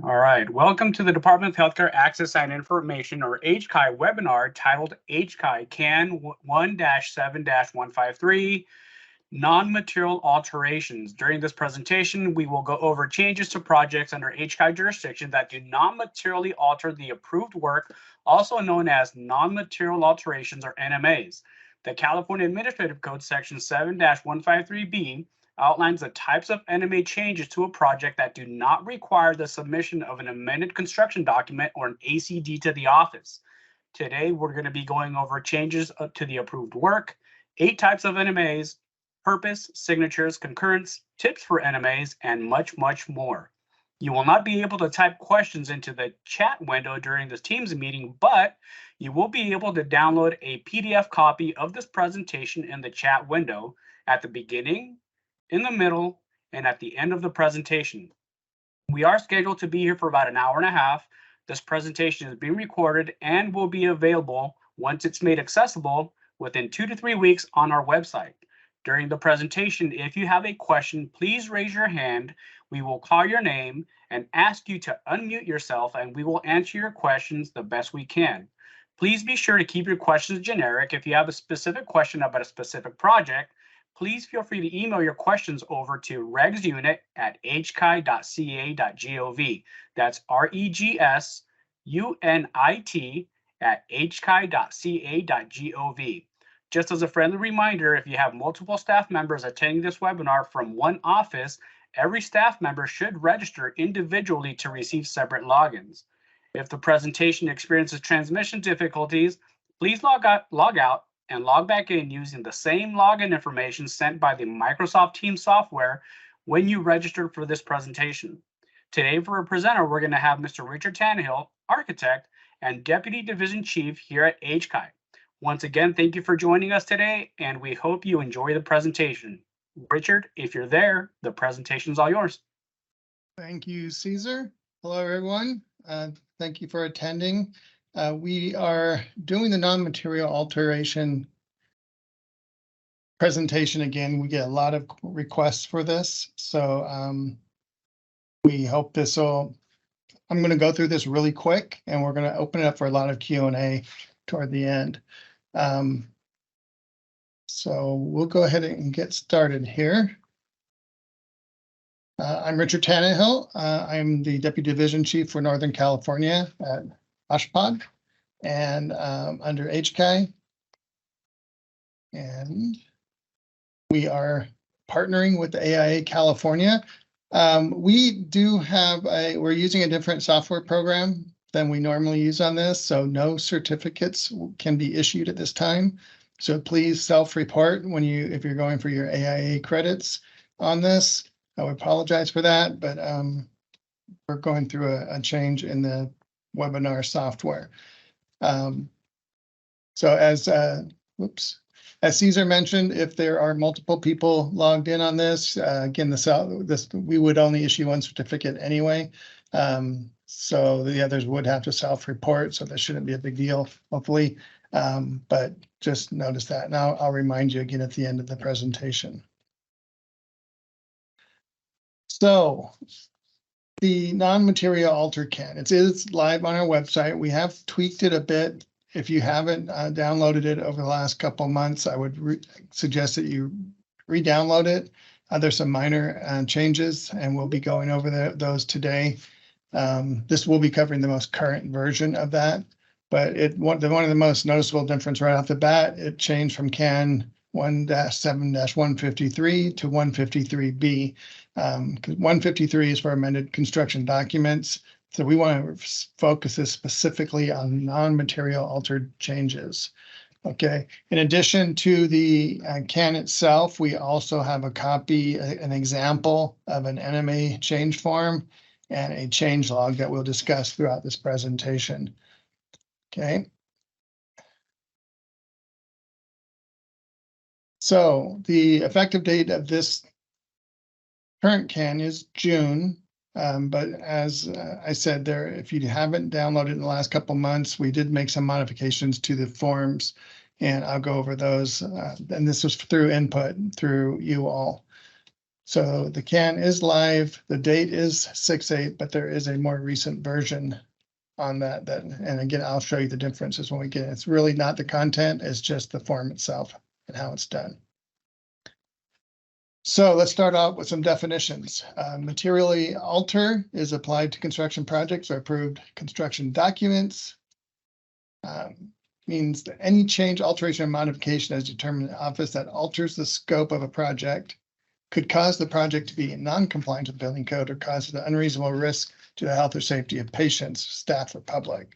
All right, welcome to the Department of Healthcare Access and Information, or HCI webinar titled HCI CAN 1-7-153 Non-Material Alterations. During this presentation, we will go over changes to projects under HCI jurisdiction that do not materially alter the approved work, also known as non-material alterations, or NMAs. The California Administrative Code Section 7-153B outlines the types of NMA changes to a project that do not require the submission of an amended construction document or an ACD to the office. Today, we're going to be going over changes to the approved work, 8 types of NMAs, purpose, signatures, concurrence, tips for NMAs, and much, much more. You will not be able to type questions into the chat window during this Teams meeting, but you will be able to download a PDF copy of this presentation in the chat window at the beginning, in the middle, and at the end of the presentation. We are scheduled to be here for about an hour and a half. This presentation is being recorded and will be available once it's made accessible within 2 to 3 weeks on our website. During the presentation, if you have a question, please raise your hand. We will call your name and ask you to unmute yourself, and we will answer your questions the best we can. Please be sure to keep your questions generic. If you have a specific question about a specific project, please feel free to email your questions over to regsunit@hci.ca.gov. That's regsunit@hci.ca.gov. Just as a friendly reminder, if you have multiple staff members attending this webinar from one office, every staff member should register individually to receive separate logins. If the presentation experiences transmission difficulties, please log out and log back in using the same login information sent by the Microsoft Teams software when you registered for this presentation. Today, for a presenter, we're going to have Mr. Richard Tannehill, architect and deputy division chief here at HCI. Once again, thank you for joining us today, and we hope you enjoy the presentation. Richard, if you're there, the presentation's all yours. Thank you, Caesar. Hello, everyone. Thank you for attending. We are doing the non-material alteration presentation again. We get a lot of requests for this, so we hope this will. I'm going to go through this really quick, and we're going to open it up for a lot of Q&A toward the end. So we'll go ahead and get started here. I'm Richard Tannehill. I'm the Deputy Division Chief for Northern California at Oshpod and under HCI. And we are partnering with the AIA California. We do have we're using a different software program than we normally use on this, so no certificates can be issued at this time. So please self-report if you're going for your AIA credits on this. I would apologize for that, but we're going through a change in the webinar software. So as Caesar mentioned, if there are multiple people logged in on this, again, we would only issue one certificate anyway. So the others would have to self-report, so that shouldn't be a big deal, hopefully. But just notice that, and I'll remind you again at the end of the presentation. So the non-material alter CAN, it is live on our website. We have tweaked it a bit. If you haven't downloaded it over the last couple of months, I would suggest that you re-download it. There's some minor changes, and we'll be going over those today. This will be covering the most current version of that, but one of the most noticeable difference right off the bat, it changed from CAN 1-7-153 to 153B. 153 is for amended construction documents. So we want to focus this specifically on non-material altered changes. Okay. In addition to the CAN itself, we also have a copy, an example of an NMA change form and a change log that we'll discuss throughout this presentation. Okay. So the effective date of this current CAN is June, but as I said there, if you haven't downloaded in the last couple months, we did make some modifications to the forms, and I'll go over those. And this was through input through you all. So the CAN is live. The date is 6/8, but there is a more recent version on that. And again, I'll show you the differences when we get it. It's really not the content, it's just the form itself and how it's done. So let's start out with some definitions. Materially alter is applied to construction projects or approved construction documents. Means that any change, alteration, or modification as determined in the office that alters the scope of a project could cause the project to be in non-compliance with building code or cause an unreasonable risk to the health or safety of patients, staff, or public.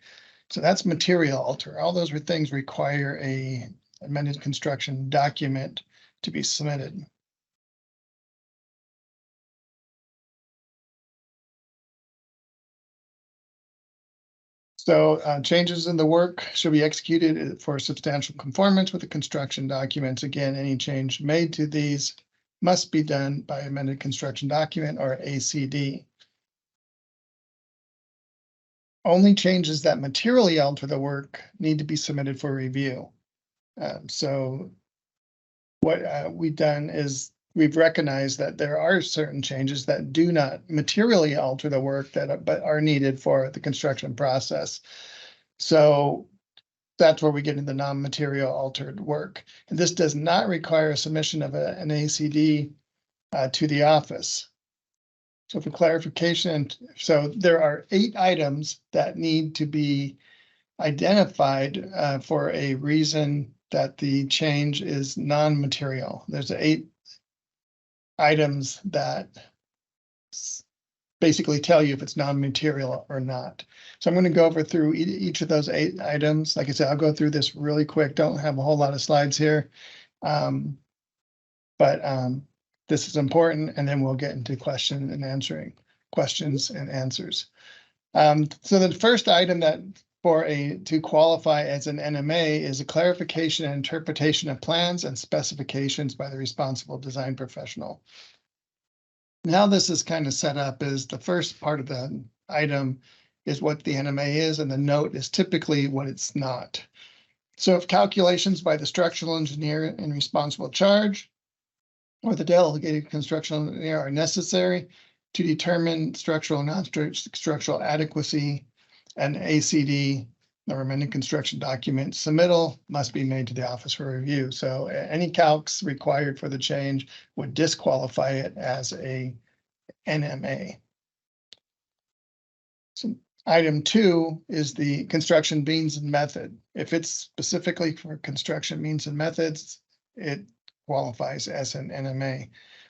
So that's material alter. All those things require a amended construction document to be submitted. So changes in the work should be executed for substantial conformance with the construction documents. Again, any change made to these must be done by amended construction document or ACD. Only changes that materially alter the work need to be submitted for review. So what we've done is we've recognized that there are certain changes that do not materially alter the work but are needed for the construction process. So that's where we get into the non-material altered work. And this does not require a submission of an ACD to the office. So for clarification, so there are 8 items that need to be identified for a reason that the change is non-material. There's 8 items that basically tell you if it's non-material or not. So I'm going to go over through each of those 8 items. Like I said, I'll go through this really quick. Don't have a whole lot of slides here. This is important, and then we'll get into questions and answers. So the first item that to qualify as an NMA is a clarification and interpretation of plans and specifications by the responsible design professional. Now this is kind of set up is the first part of the item is what the NMA is, and the note is typically what it's not. So if calculations by the structural engineer in responsible charge or the delegated construction engineer are necessary to determine structural and non-structural adequacy, an ACD or amended construction document submittal must be made to the office for review. So any calcs required for the change would disqualify it as a NMA. So item 2 is the construction means and method. If it's specifically for construction means and methods, it qualifies as an NMA.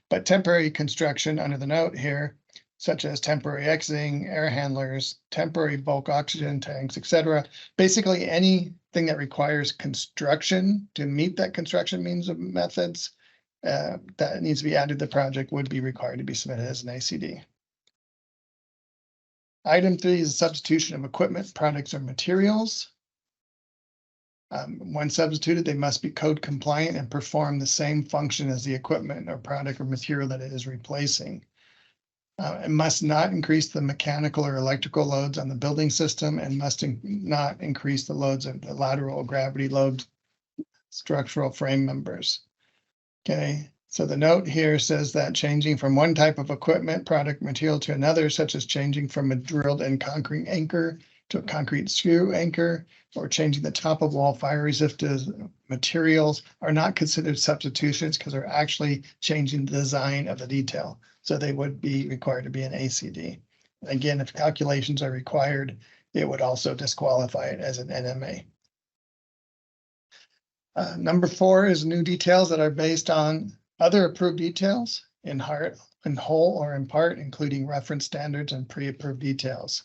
But temporary construction under the note here, such as temporary exiting, air handlers, temporary bulk oxygen tanks, etc. Basically anything that requires construction to meet that construction means of methods that needs to be added to the project would be required to be submitted as an ACD. Item 3 is a substitution of equipment, products, or materials. When substituted, they must be code compliant and perform the same function as the equipment or product or material that it is replacing. It must not increase the mechanical or electrical loads on the building system and must not increase the loads of the lateral gravity load structural frame members. Okay, so the note here says that changing from one type of equipment, product, material to another, such as changing from a drilled in concrete anchor to a concrete screw anchor, or changing the top of wall fire resistive materials are not considered substitutions because they're actually changing the design of the detail. So they would be required to be an ACD. Again, if calculations are required, it would also disqualify it as an NMA. Number 4 is new details that are based on other approved details in whole or in part, including reference standards and pre-approved details.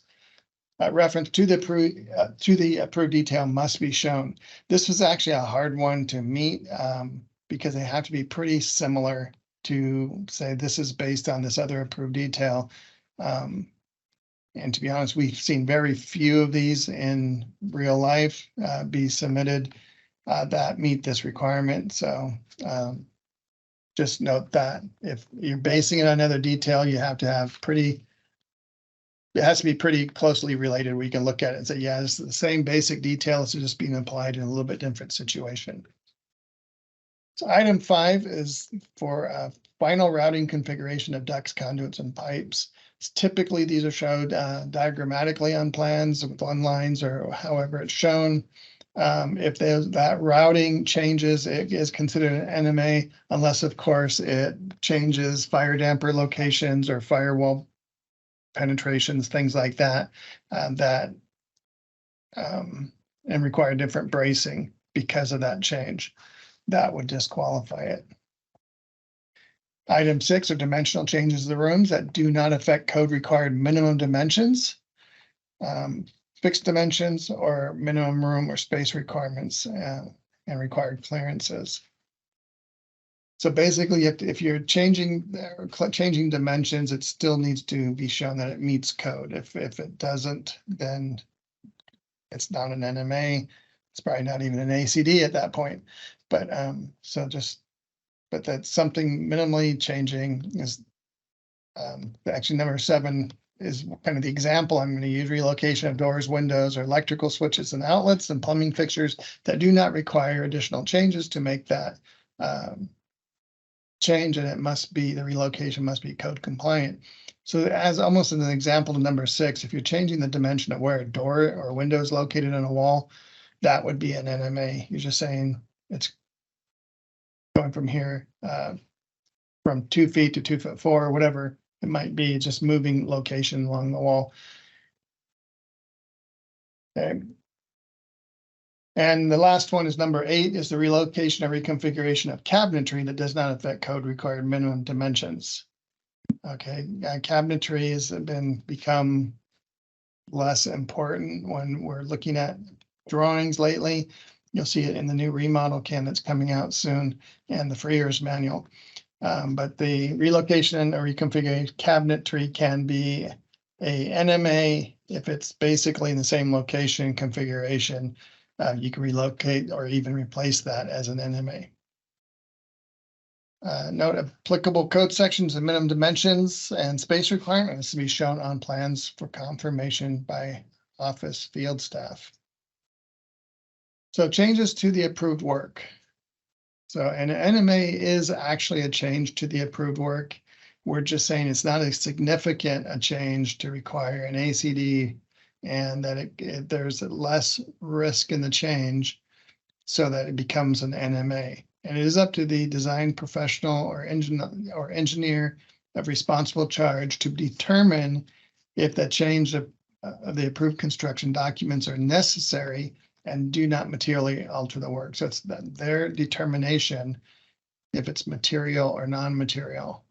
Reference to the approved detail must be shown. This was actually a hard one to meet because they have to be pretty similar to say this is based on this other approved detail. And to be honest, we've seen very few of these in real life be submitted that meet this requirement. So just note that if you're basing it on another detail, you have to have it has to be pretty closely related where you can look at it and say, yeah, it's the same basic detail, it's just being applied in a little bit different situation. So item 5 is for final routing configuration of ducts, conduits, and pipes. Typically, these are showed diagrammatically on plans with one lines or however it's shown. If that routing changes, it is considered an NMA unless, of course, it changes fire damper locations or firewall penetrations, things like that, and require different bracing because of that change. That would disqualify it. Item 6 are dimensional changes to the rooms that do not affect code required minimum dimensions, fixed dimensions, or minimum room or space requirements and required clearances. So basically, if you're changing dimensions, it still needs to be shown that it meets code. If it doesn't, then it's not an NMA. It's probably not even an ACD at that point. But but that's something minimally changing is actually number 7 is kind of the example. I'm going to use relocation of doors, windows, or electrical switches and outlets and plumbing fixtures that do not require additional changes to make that change, and the relocation must be code compliant. So as almost an example to number 6, if you're changing the dimension of where a door or window is located on a wall, that would be an NMA. You're just saying it's going from here, from 2 feet to 2'4", or whatever it might be, just moving location along the wall. Okay. And the last one is number 8, is the relocation or reconfiguration of cabinetry that does not affect code required minimum dimensions. Okay, cabinetry has become less important when we're looking at drawings lately. You'll see it in the new remodel can that's coming out soon and the Freer's manual. But the relocation or reconfiguration cabinetry can be a NMA if it's basically in the same location configuration. You can relocate or even replace that as an NMA. Note applicable code sections and minimum dimensions and space requirements to be shown on plans for confirmation by office field staff. So changes to the approved work. So an NMA is actually a change to the approved work. We're just saying it's not as significant a change to require an ACD, and that there's less risk in the change so that it becomes an NMA. And it is up to the design professional or engineer of responsible charge to determine if the change of the approved construction documents are necessary and do not materially alter the work. So it's their determination if it's material or non-material.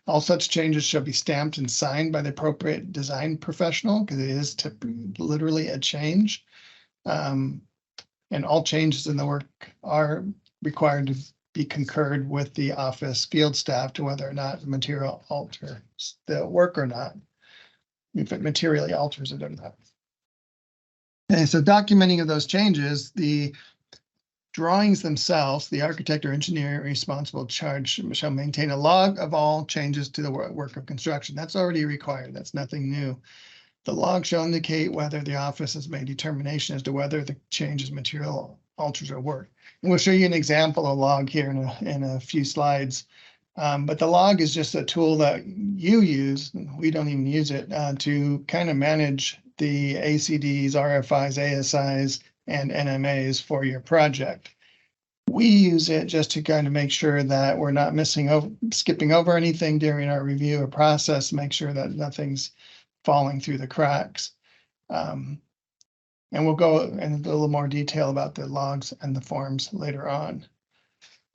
All such changes shall be stamped and signed by the appropriate design professional, because it is literally a change. And all changes in the work are required to be concurred with the office field staff to whether or not the material alters the work or not, if it materially alters it or not. Okay, so documenting of those changes, the drawings themselves, the architect or engineer responsible charge shall maintain a log of all changes to the work of construction. That's already required. That's nothing new. The log shall indicate whether the office has made determination as to whether the changes material alters or work. And we'll show you an example of log here in a few slides. But the log is just a tool that you use, we don't even use it, to kind of manage the ACDs, RFIs, ASIs, and NMAs for your project. We use it just to kind of make sure that we're not skipping over anything during our review or process, make sure that nothing's falling through the cracks. And we'll go in a little more detail about the logs and the forms later on.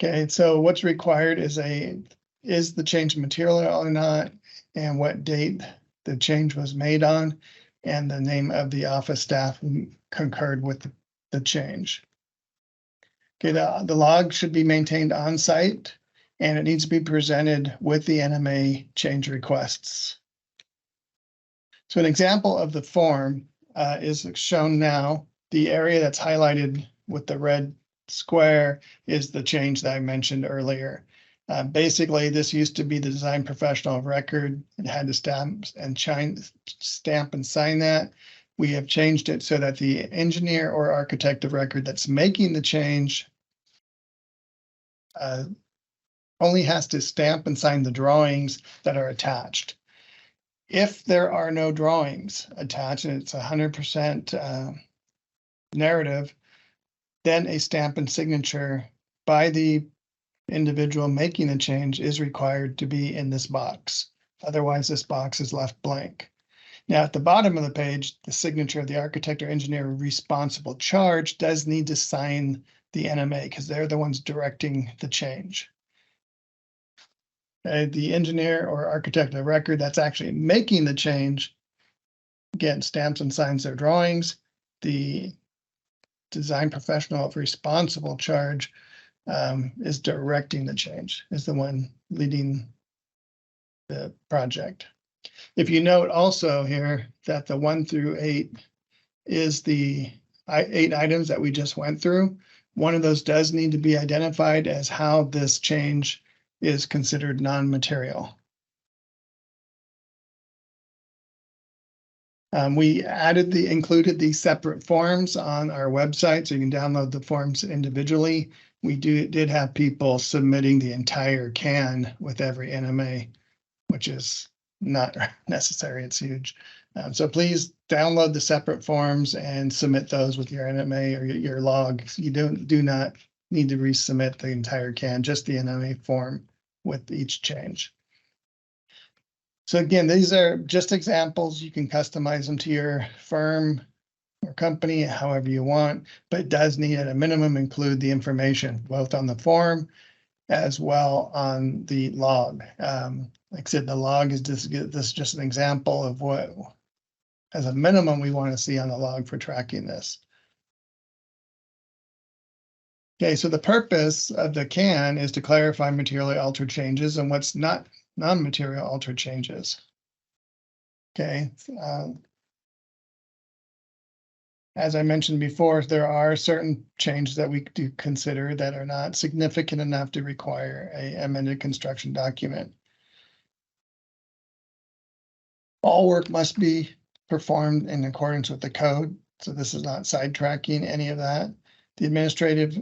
Okay, so what's required is the change material or not, and what date the change was made on, and the name of the office staff who concurred with the change. Okay, the log should be maintained on site, and it needs to be presented with the NMA change requests. So an example of the form is shown now. The area that's highlighted with the red square is the change that I mentioned earlier. Basically, this used to be the design professional of record. It had to stamp and sign that. We have changed it so that the engineer or architect of record that's making the change only has to stamp and sign the drawings that are attached. If there are no drawings attached and it's 100% narrative, then a stamp and signature by the individual making the change is required to be in this box. Otherwise, this box is left blank. Now, at the bottom of the page, the signature of the architect or engineer responsible charge does need to sign the NMA because they're the ones directing the change. The engineer or architect of record that's actually making the change, again, stamps and signs their drawings. The design professional of responsible charge is directing the change, is the one leading the project. If you note also here that the 1 through 8 is the 8 items that we just went through. One of those does need to be identified as how this change is considered non-material. We included these separate forms on our website, so you can download the forms individually. We did have people submitting the entire can with every NMA, which is not necessary. It's huge. So please download the separate forms and submit those with your NMA or your log. You do not need to resubmit the entire can, just the NMA form with each change. So again, these are just examples. You can customize them to your firm or company however you want, but it does need at a minimum include the information both on the form as well on the log. Like I said, the log is this is just an example of what, as a minimum, we want to see on the log for tracking this. Okay, so the purpose of the CAN is to clarify materially altered changes and what's not non-material altered changes. Okay. As I mentioned before, there are certain changes that we do consider that are not significant enough to require an amended construction document. All work must be performed in accordance with the code. So this is not sidetracking any of that. The administrative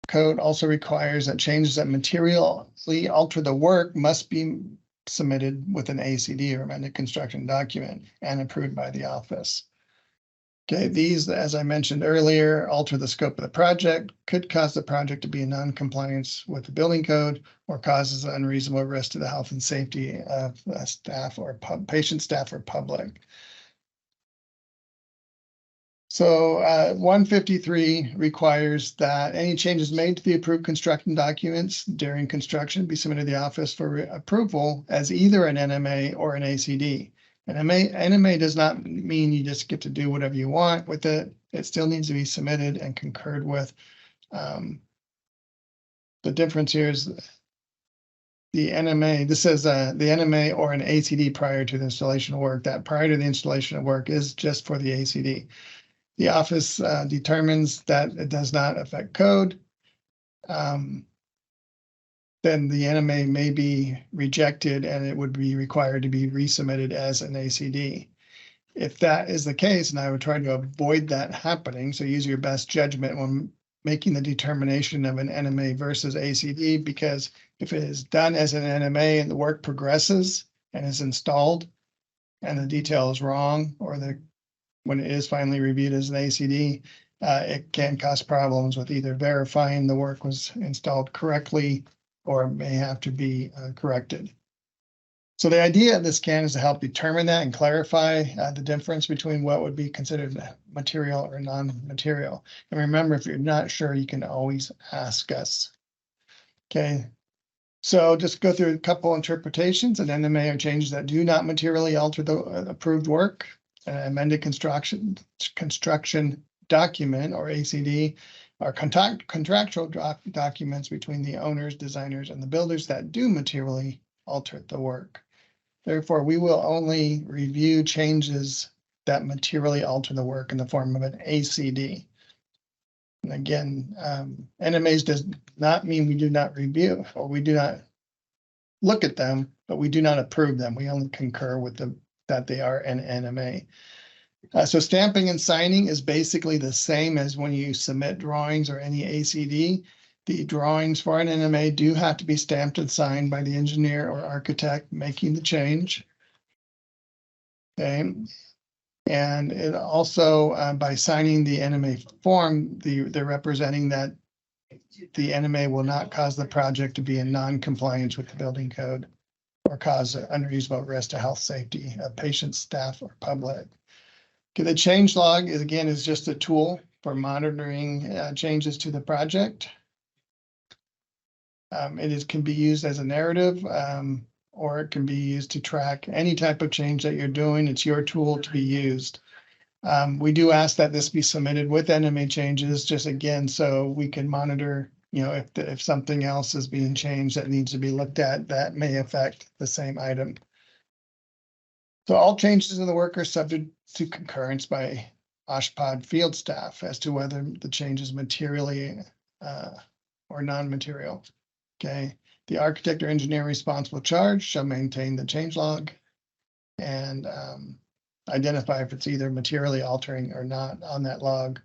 code also requires that changes that materially alter the work must be submitted with an ACD or amended construction document and approved by the office. Okay, these, as I mentioned earlier, alter the scope of the project, could cause the project to be in non-compliance with the building code or causes unreasonable risk to the health and safety of staff or patient staff or public. So 153 requires that any changes made to the approved construction documents during construction be submitted to the office for approval as either an NMA or an ACD. An NMA does not mean you just get to do whatever you want with it. It still needs to be submitted and concurred with. The difference here is the NMA. This says the NMA or an ACD prior to the installation of work. That prior to the installation of work is just for the ACD. The office determines that it does not affect code. Then the NMA may be rejected and it would be required to be resubmitted as an ACD. If that is the case, and I would try to avoid that happening, so use your best judgment when making the determination of an NMA versus ACD, because if it is done as an NMA and the work progresses and is installed and the detail is wrong, or when it is finally reviewed as an ACD, it can cause problems with either verifying the work was installed correctly or may have to be corrected. So the idea of this CAN is to help determine that and clarify the difference between what would be considered material or non-material. And remember, if you're not sure, you can always ask us. Okay, so just go through a couple interpretations. An NMA are changes that do not materially alter the approved work. An amended construction document or ACD are contractual documents between the owners, designers, and the builders that do materially alter the work. Therefore, we will only review changes that materially alter the work in the form of an ACD. And again, NMAs does not mean we do not review or we do not look at them, but we do not approve them. We only concur with that they are an NMA. So stamping and signing is basically the same as when you submit drawings or any ACD. The drawings for an NMA do have to be stamped and signed by the engineer or architect making the change. Okay. And it also, by signing the NMA form, they're representing that the NMA will not cause the project to be in non-compliance with the building code or cause unreasonable risk to health, safety of patients, staff, or public. Okay, the change log is just a tool for monitoring changes to the project. Can be used as a narrative, or it can be used to track any type of change that you're doing. It's your tool to be used. We do ask that this be submitted with NMA changes, just again, so we can monitor, if something else is being changed that needs to be looked at, that may affect the same item. So all changes in the work are subject to concurrence by OSHPD field staff as to whether the change is materially or non-material. Okay, the architect or engineer responsible charge shall maintain the change log and identify if it's either materially altering or not on that log.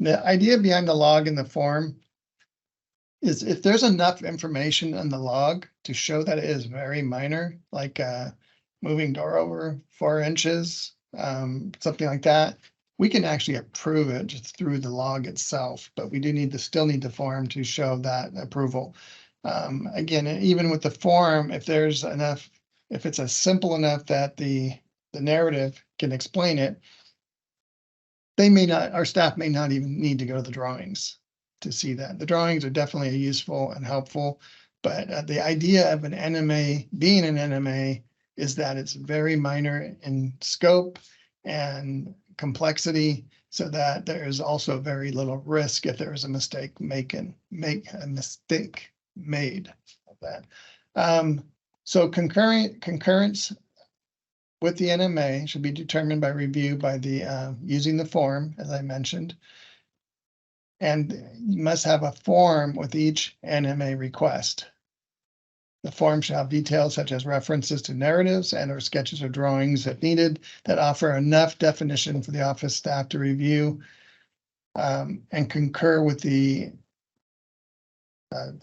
The idea behind the log in the form is if there's enough information on the log to show that it is very minor, like moving door over 4 inches, something like that, we can actually approve it just through the log itself, but we do still need the form to show that approval. Again, even with the form, if it's simple enough that the narrative can explain it, our staff may not even need to go to the drawings to see that. The drawings are definitely useful and helpful, but the idea of an NMA being an NMA is that it's very minor in scope and complexity, so that there is also very little risk if there is a mistake made of that. So concurrence with the NMA should be determined by review by the using the form, as I mentioned. And you must have a form with each NMA request. The form shall have details such as references to narratives and/or sketches or drawings if needed that offer enough definition for the office staff to review and concur with the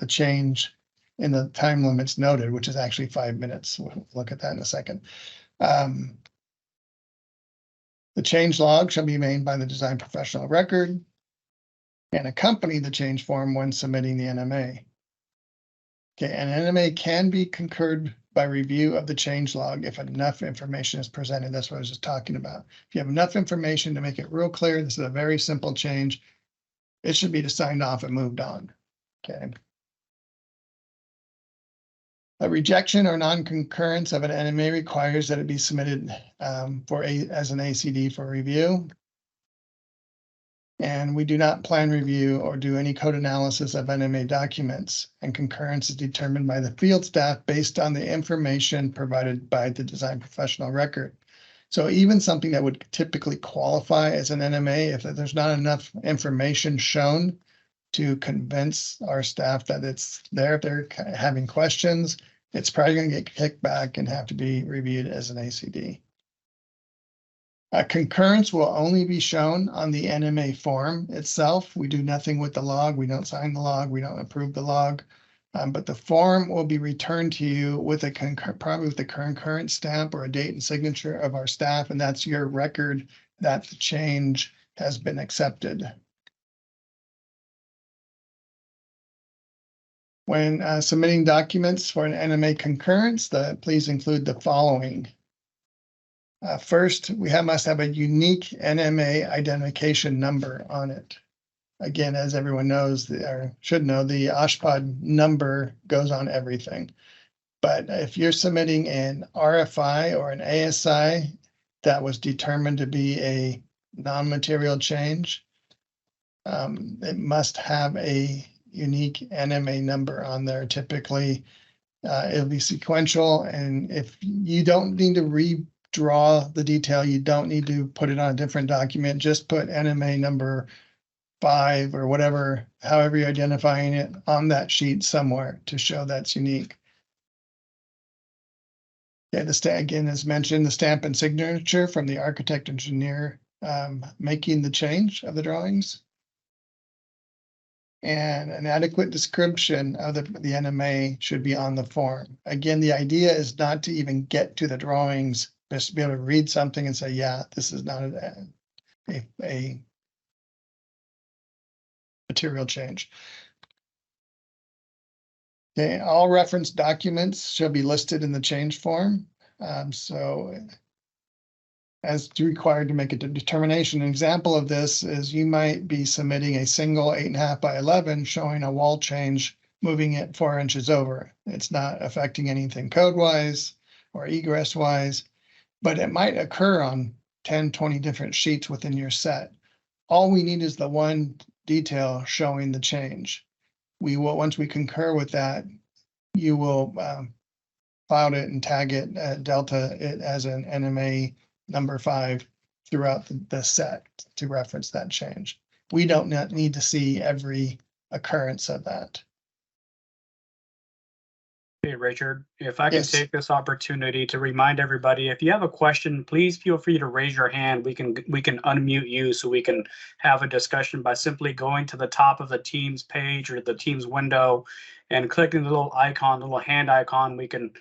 change in the time limits noted, which is actually 5 minutes. We'll look at that in a second. The change log shall be made by the design professional of record and accompany the change form when submitting the NMA. Okay, an NMA can be concurred by review of the change log if enough information is presented. That's what I was just talking about. If you have enough information to make it real clear, this is a very simple change, it should be signed off and moved on. Okay. A rejection or non-concurrence of an NMA requires that it be submitted as an ACD for review. And we do not plan review or do any code analysis of NMA documents, and concurrence is determined by the field staff based on the information provided by the design professional record. So even something that would typically qualify as an NMA, if there's not enough information shown to convince our staff that it's there, if they're having questions, it's probably going to get kicked back and have to be reviewed as an ACD. Concurrence will only be shown on the NMA form itself. We do nothing with the log. We don't sign the log. We don't approve the log. But the form will be returned to you with probably with the concurrent stamp or a date and signature of our staff, and that's your record that the change has been accepted. When submitting documents for an NMA concurrence, please include the following. First, we must have a unique NMA identification number on it. Again, as everyone knows, or should know, the OSHPD number goes on everything. But if you're submitting an RFI or an ASI that was determined to be a non-material change, it must have a unique NMA number on there. Typically, it'll be sequential, and if you don't need to redraw the detail, you don't need to put it on a different document. Just put NMA number 5 or whatever, however you're identifying it, on that sheet somewhere to show that's unique. Okay, again, as mentioned, the stamp and signature from the architect engineer making the change of the drawings. and an adequate description of the NMA should be on the form. Again, the idea is not to even get to the drawings, just to be able to read something and say, yeah, this is not a material change. Okay, all reference documents shall be listed in the change form. So as required to make a determination. An example of this is you might be submitting a single 8.5 by 11 showing a wall change, moving it 4 inches over. It's not affecting anything code-wise or egress-wise, but it might occur on 10, 20 different sheets within your set. All we need is the one detail showing the change. We will, once we concur with that, you will cloud it and tag it, delta it as an NMA number 5 throughout the set to reference that change. We don't need to see every occurrence of that. Hey, Richard, if I can Yes. take this opportunity to remind everybody, if you have a question, please feel free to raise your hand. We can unmute you so we can have a discussion by simply going to the top of the Teams page or the Teams window and clicking the little icon, the little hand icon. We can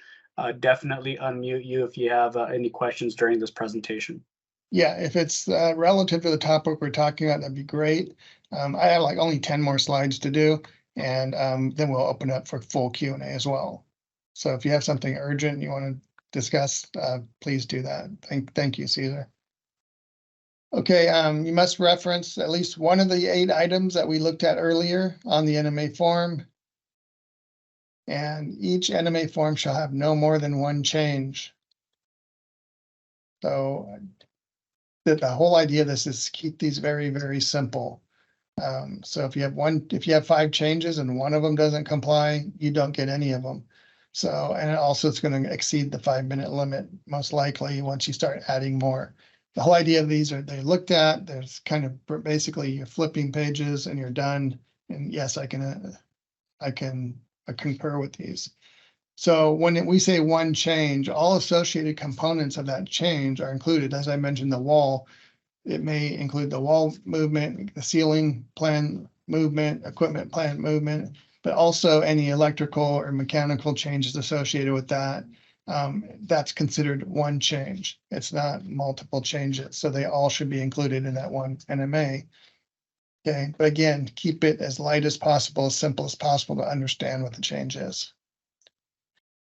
definitely unmute you if you have any questions during this presentation. Yeah, if it's relative to the topic we're talking about, that'd be great. I have like only 10 more slides to do, and then we'll open up for full Q&A as well. So if you have something urgent you want to discuss, please do that. Thank you, Caesar. Okay, you must reference at least one of the 8 items that we looked at earlier on the NMA form. And each NMA form shall have no more than one change. So the whole idea of this is keep these very, very simple. So if you have 5 changes and one of them doesn't comply, you don't get any of them. So, and also it's going to exceed the 5-minute limit, most likely, once you start adding more. The whole idea of these are they're looked at, there's kind of basically you're flipping pages and you're done. And yes, I can concur with these. So when we say one change, all associated components of that change are included. As I mentioned, the wall, it may include the wall movement, the ceiling plan movement, equipment plan movement, but also any electrical or mechanical changes associated with that. That's considered one change. It's not multiple changes. So they all should be included in that one NMA. Okay, but again, keep it as light as possible, as simple as possible to understand what the change is.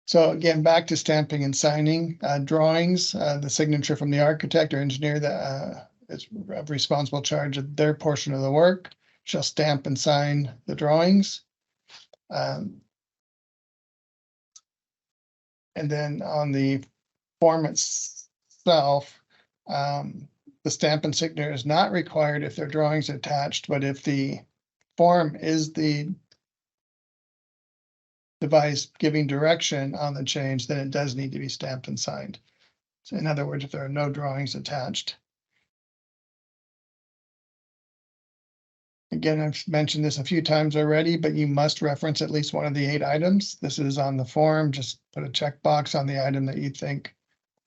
So again, back to stamping and signing drawings, the signature from the architect or engineer that is responsible charge of their portion of the work shall stamp and sign the drawings. And then on the form itself, the stamp and signature is not required if their drawings are attached, but if the form is the device giving direction on the change, then it does need to be stamped and signed. So in other words, if there are no drawings attached. Again, I've mentioned this a few times already, but you must reference at least one of the 8 items. This is on the form. Just put a checkbox on the item that you think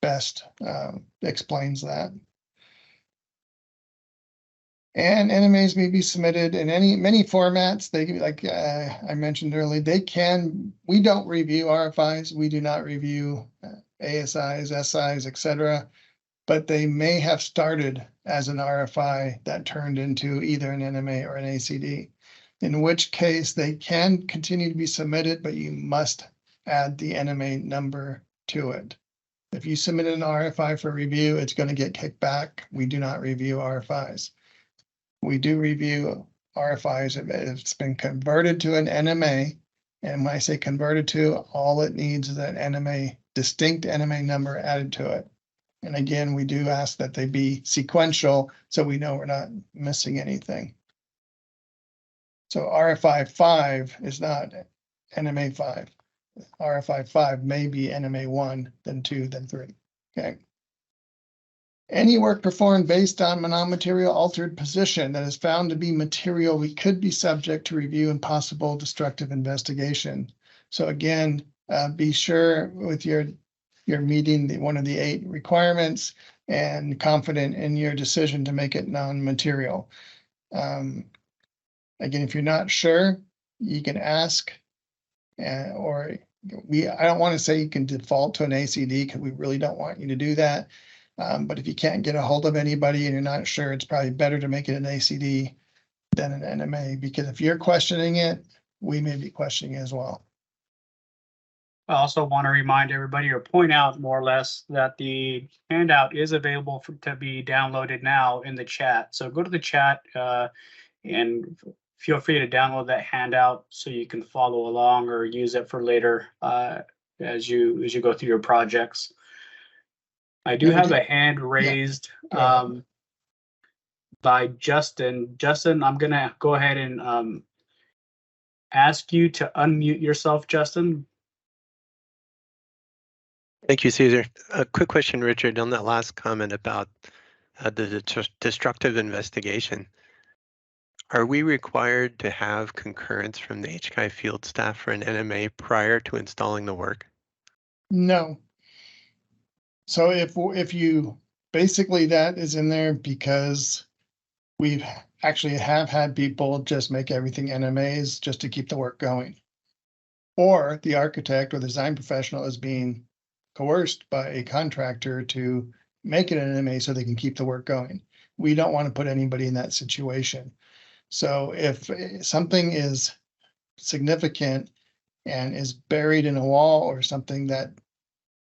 best explains that. And NMAs may be submitted in many formats. They like I mentioned earlier, we don't review RFIs. We do not review ASIs, SIs, etc. But they may have started as an RFI that turned into either an NMA or an ACD, in which case they can continue to be submitted, but you must add the NMA number to it. If you submit an RFI for review, it's going to get kicked back. We do not review RFIs. We do review RFIs if it's been converted to an NMA. And when I say converted to, all it needs is an NMA, distinct NMA number added to it. And again, we do ask that they be sequential so we know we're not missing anything. So RFI 5 is not NMA 5. RFI 5 may be NMA 1, then 2, then 3. Okay. Any work performed based on non-material altered position that is found to be material, we could be subject to review and possible destructive investigation. So again, be sure with you're meeting one of the 8 requirements and confident in your decision to make it non-material. Again, if you're not sure, you can ask, I don't want to say you can default to an ACD because we really don't want you to do that. But if you can't get a hold of anybody and you're not sure, it's probably better to make it an ACD than an NMA, because if you're questioning it, we may be questioning it as well. I also want to remind everybody or point out more or less that the handout is available to be downloaded now in the chat. So go to the chat and feel free to download that handout so you can follow along or use it for later as you go through your projects. I do have a hand raised by Justin. Justin, I'm gonna go ahead and ask you to unmute yourself, Justin. Thank you, Caesar. A quick question, Richard, on that last comment about the destructive investigation. Are we required to have concurrence from the HKI field staff for an NMA prior to installing the work? No. So if you, basically that is in there because we've actually have had people just make everything NMAs just to keep the work going. Or the architect or the design professional is being coerced by a contractor to make it an NMA so they can keep the work going. We don't want to put anybody in that situation. So if something is significant and is buried in a wall or something that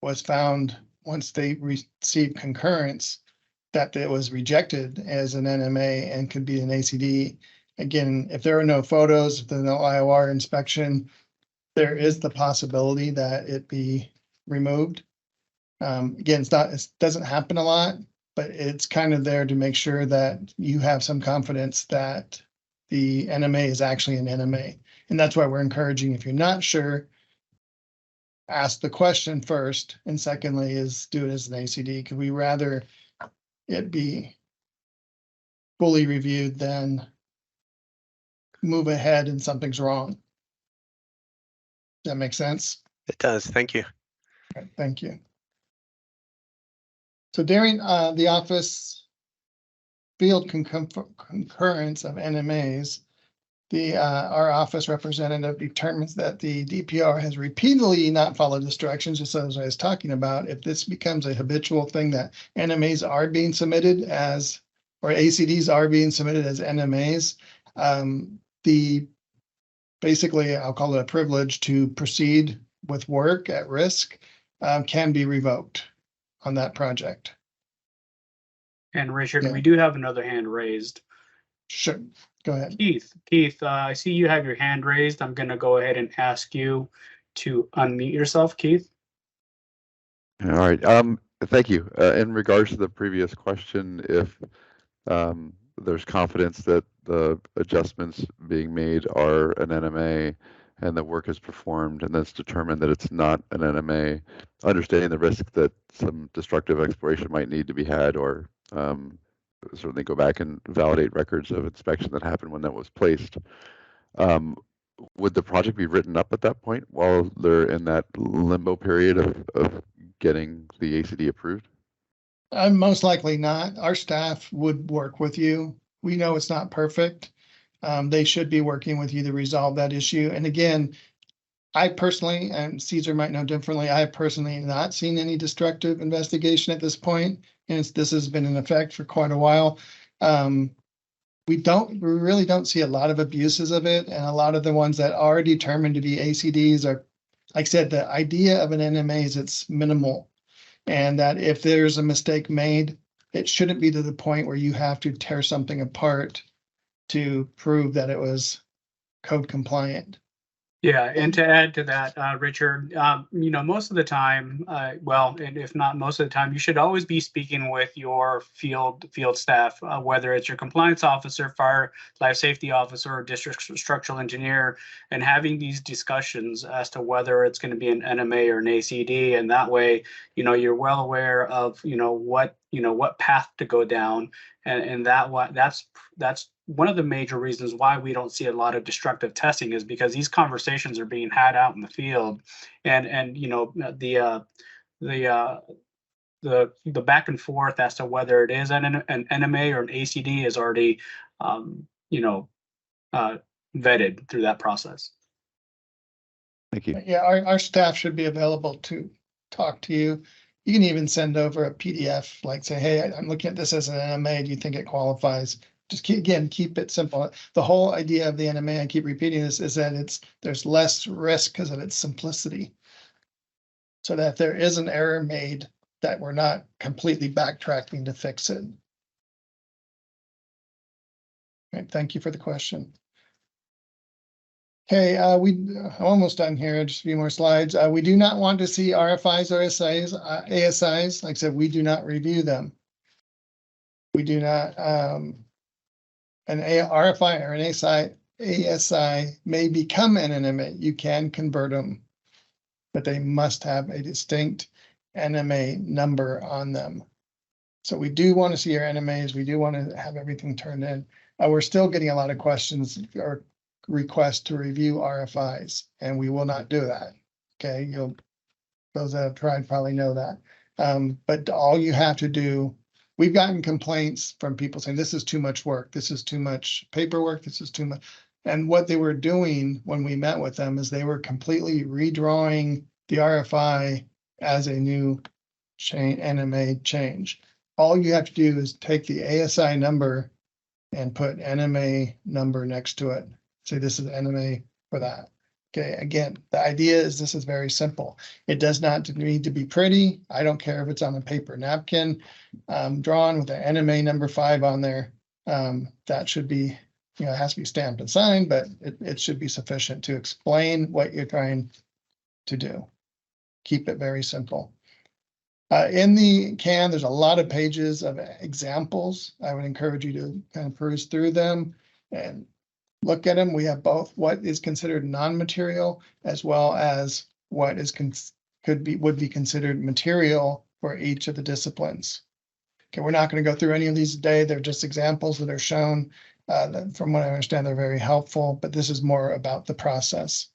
was found once they received concurrence that it was rejected as an NMA and could be an ACD. Again, if there are no photos, if there's no IOR inspection, there is the possibility that it be removed. Again, it doesn't happen a lot, but it's kind of there to make sure that you have some confidence that the NMA is actually an NMA. And that's why we're encouraging, if you're not sure, ask the question first. And secondly is do it as an ACD, because we rather it be fully reviewed than move ahead and something's wrong. Does that make sense? It does. Thank you. Okay, thank you. So during the office field concurrence of NMAs, our office representative determines that the DPR has repeatedly not followed this directions, just as I was talking about. If this becomes a habitual thing that NMAs are being submitted as, or ACDs are being submitted as NMAs, basically, I'll call it a privilege to proceed with work at risk can be revoked on that project. And Richard, we do have another hand raised. Sure, go ahead. Keith, I see you have your hand raised. I'm going to go ahead and ask you to unmute yourself, Keith. All right. Thank you. In regards to the previous question, if there's confidence that the adjustments being made are an NMA and the work is performed and it's determined that it's not an NMA, understanding the risk that some destructive exploration might need to be had, or certainly go back and validate records of inspection that happened when that was placed. Would the project be written up at that point while they're in that limbo period of getting the ACD approved? Most likely not. Our staff would work with you. We know it's not perfect. They should be working with you to resolve that issue. And again, I personally, and Caesar might know differently, I have personally not seen any destructive investigation at this point, and this has been in effect for quite a while. We really don't see a lot of abuses of it, and a lot of the ones that are determined to be ACDs are, like I said, the idea of an NMA is it's minimal, and that if there's a mistake made, it shouldn't be to the point where you have to tear something apart to prove that it was code compliant. Yeah, and to add to that, Richard, most of the time, and if not most of the time, you should always be speaking with your field staff, whether it's your compliance officer, fire life safety officer, or district structural engineer, and having these discussions as to whether it's going to be an NMA or an ACD, and that way, you're well aware of what path to go down, and that's one of the major reasons why we don't see a lot of destructive testing, is because these conversations are being had out in the field, and the back and forth as to whether it is an NMA or an ACD is already vetted through that process. Thank you. Yeah, our staff should be available to talk to you. You can even send over a PDF, like say, hey, I'm looking at this as an NMA. Do you think it qualifies? Just keep it simple. The whole idea of the NMA, I keep repeating this, is that there's less risk because of its simplicity. So that if there is an error made, that we're not completely backtracking to fix it. Right, thank you for the question. Okay, almost done here, just a few more slides. We do not want to see RFIs or ASIs. Like I said, we do not review them. We do not, an RFI or an ASI may become an NMA. You can convert them, but they must have a distinct NMA number on them. So we do want to see our NMAs. We do want to have everything turned in. We're still getting a lot of questions or requests to review RFIs, and we will not do that. Okay, those that have tried probably know that. But all you have to do, we've gotten complaints from people saying this is too much work, this is too much paperwork, this is too much. And what they were doing when we met with them is they were completely redrawing the RFI as a new NMA change. All you have to do is take the ASI number and put NMA number next to it. Say this is NMA for that. Okay, again, the idea is this is very simple. It does not need to be pretty. I don't care if it's on a paper napkin drawn with the NMA number 5 on there. That should be, it has to be stamped and signed, but it should be sufficient to explain what you're trying to do. Keep it very simple. In the CAN, there's a lot of pages of examples. I would encourage you to kind of peruse through them and look at them. We have both what is considered non-material as well as what is would be considered material for each of the disciplines. Okay, we're not going to go through any of these today. They're just examples that are shown. From what I understand, they're very helpful, but this is more about the process.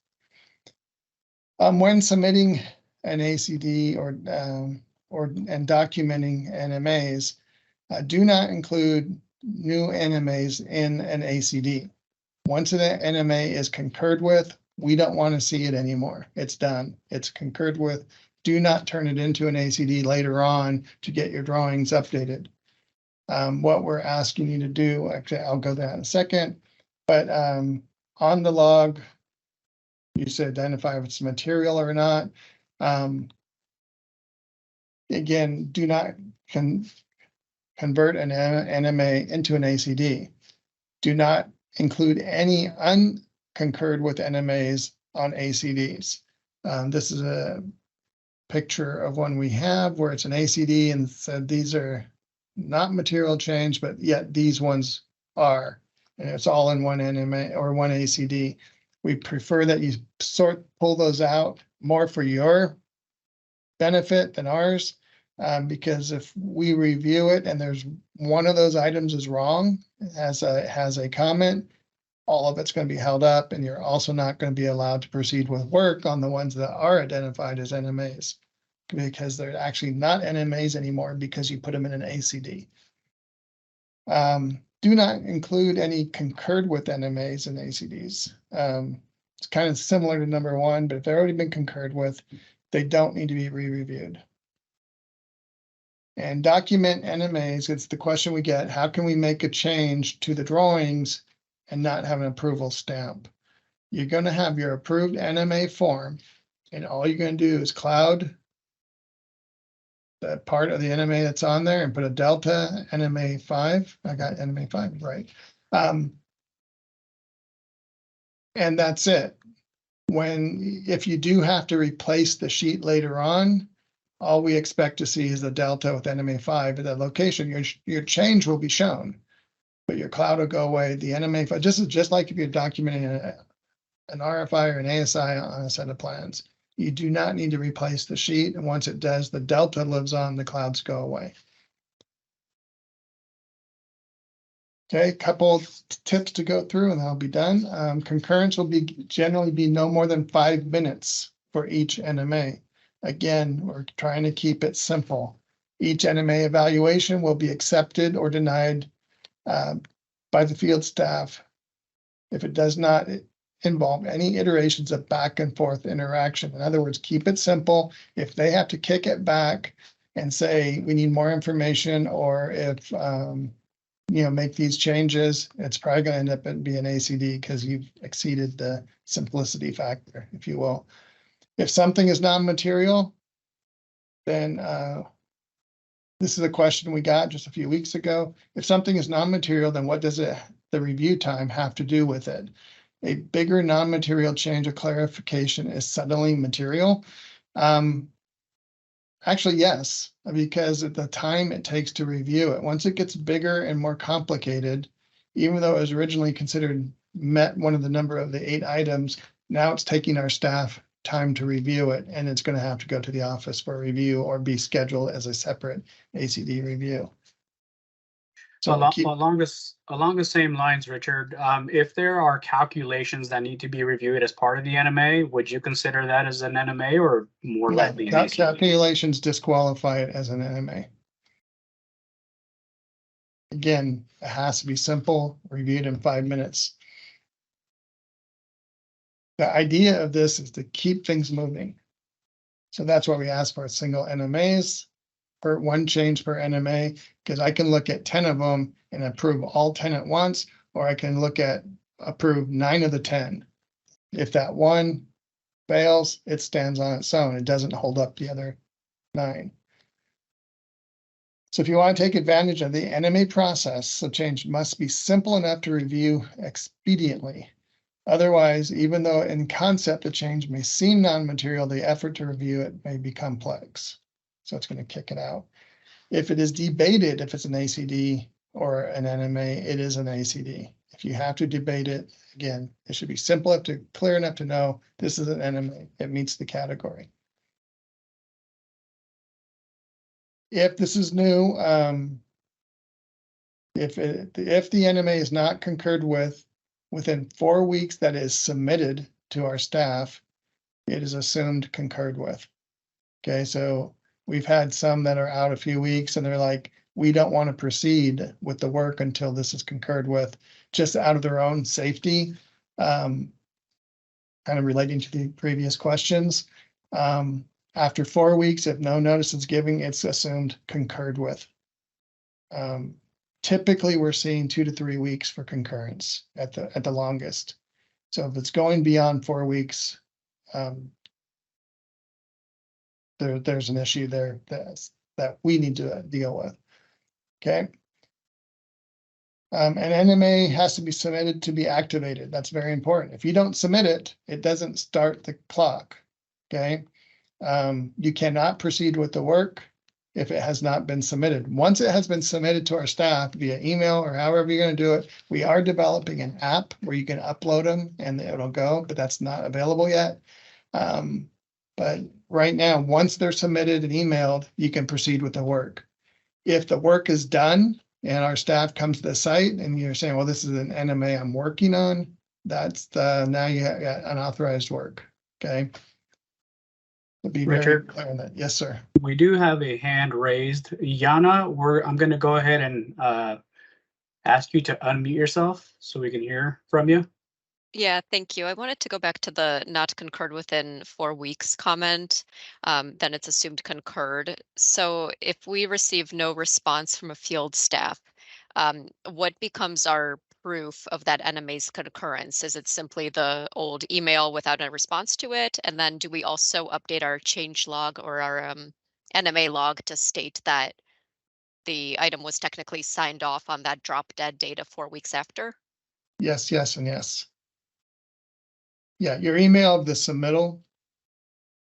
When submitting an ACD and documenting NMAs, do not include new NMAs in an ACD. Once an NMA is concurred with, we don't want to see it anymore. It's done. It's concurred with. Do not turn it into an ACD later on to get your drawings updated. What we're asking you to do, actually, I'll go there in a second, but on the log, you should identify if it's material or not. Again, do not convert an NMA into an ACD. Do not include any unconcurred with NMAs on ACDs. This is a picture of one we have where it's an ACD and said these are not material change, but yet these ones are. And it's all in one NMA or one ACD. We prefer that you pull those out more for your benefit than ours. Because if we review it and there's one of those items is wrong, has a comment, all of it's going to be held up, and you're also not going to be allowed to proceed with work on the ones that are identified as NMAs because they're actually not NMAs anymore because you put them in an ACD. Do not include any concurred with NMAs and ACDs. It's kind of similar to number 1, but if they've already been concurred with, they don't need to be re-reviewed. And document NMAs, it's the question we get, how can we make a change to the drawings and not have an approval stamp? You're going to have your approved NMA form, and all you're going to do is cloud that part of the NMA that's on there and put a delta NMA 5. I got NMA 5 right. And that's it. If you do have to replace the sheet later on, all we expect to see is the delta with NMA 5 at that location. Your change will be shown, but your cloud will go away. The NMA 5, just like if you're documenting an RFI or an ASI on a set of plans, you do not need to replace the sheet. And once it does, the delta lives on, the clouds go away. Okay, couple tips to go through and I'll be done. Concurrence will generally be no more than 5 minutes for each NMA. Again, we're trying to keep it simple. Each NMA evaluation will be accepted or denied by the field staff if it does not involve any iterations of back and forth interaction. In other words, keep it simple. If they have to kick it back and say, we need more information, or if, make these changes, it's probably going to end up being ACD because you've exceeded the simplicity factor, if you will. If something is non-material, then this is a question we got just a few weeks ago. If something is non-material, then what does the review time have to do with it? A bigger non-material change or clarification is suddenly material. Actually, yes, because at the time it takes to review it, once it gets bigger and more complicated, even though it was originally considered met one of the number of the 8 items, now it's taking our staff time to review it, and it's going to have to go to the office for review or be scheduled as a separate ACD review. So along the same lines, Richard, if there are calculations that need to be reviewed as part of the NMA, would you consider that as an NMA or more likely an ACD? Calculations disqualify it as an NMA. Again, it has to be simple, reviewed in 5 minutes. The idea of this is to keep things moving. So that's why we ask for single NMAs, for 1 change per NMA, because I can look at 10 of them and approve all 10 at once, or I can approve 9 of the 10. If that 1 fails, it stands on its own. It doesn't hold up the other 9. So if you want to take advantage of the NMA process, the change must be simple enough to review expediently. Otherwise, even though in concept the change may seem non-material, the effort to review it may be complex. So it's going to kick it out. If it is debated, if it's an ACD or an NMA, it is an ACD. If you have to debate it, again, it should be simple enough clear enough to know this is an NMA. It meets the category. If this is new, if the NMA is not concurred with within 4 weeks that is submitted to our staff, it is assumed concurred with. Okay, so we've had some that are out a few weeks and they're like, we don't want to proceed with the work until this is concurred with, just out of their own safety, kind of relating to the previous questions. After 4 weeks, if no notice is given, it's assumed concurred with. Typically, we're seeing 2 to 3 weeks for concurrence at the longest. So if it's going beyond 4 weeks, there's an issue there that we need to deal with. Okay. An NMA has to be submitted to be activated. That's very important. If you don't submit it, it doesn't start the clock. Okay. You cannot proceed with the work if it has not been submitted. Once it has been submitted to our staff via email or however you're going to do it, we are developing an app where you can upload them and it'll go, but that's not available yet. But right now, once they're submitted and emailed, you can proceed with the work. If the work is done and our staff comes to the site and you're saying, well, this is an NMA I'm working on, that's now you have unauthorized work. Okay. Be Richard, very clear on that. Yes, sir. we do have a hand raised. Yana, I'm going to go ahead and ask you to unmute yourself so we can hear from you. Yeah, thank you. I wanted to go back to the not concurred within 4 weeks comment. Then it's assumed concurred. So if we receive no response from a field staff, what becomes our proof of that NMA's concurrence? Is it simply the old email without a response to it? And then do we also update our change log or our NMA log to state that the item was technically signed off on that drop dead date of 4 weeks after? Yes, yes, and yes. Yeah, your email of the submittal.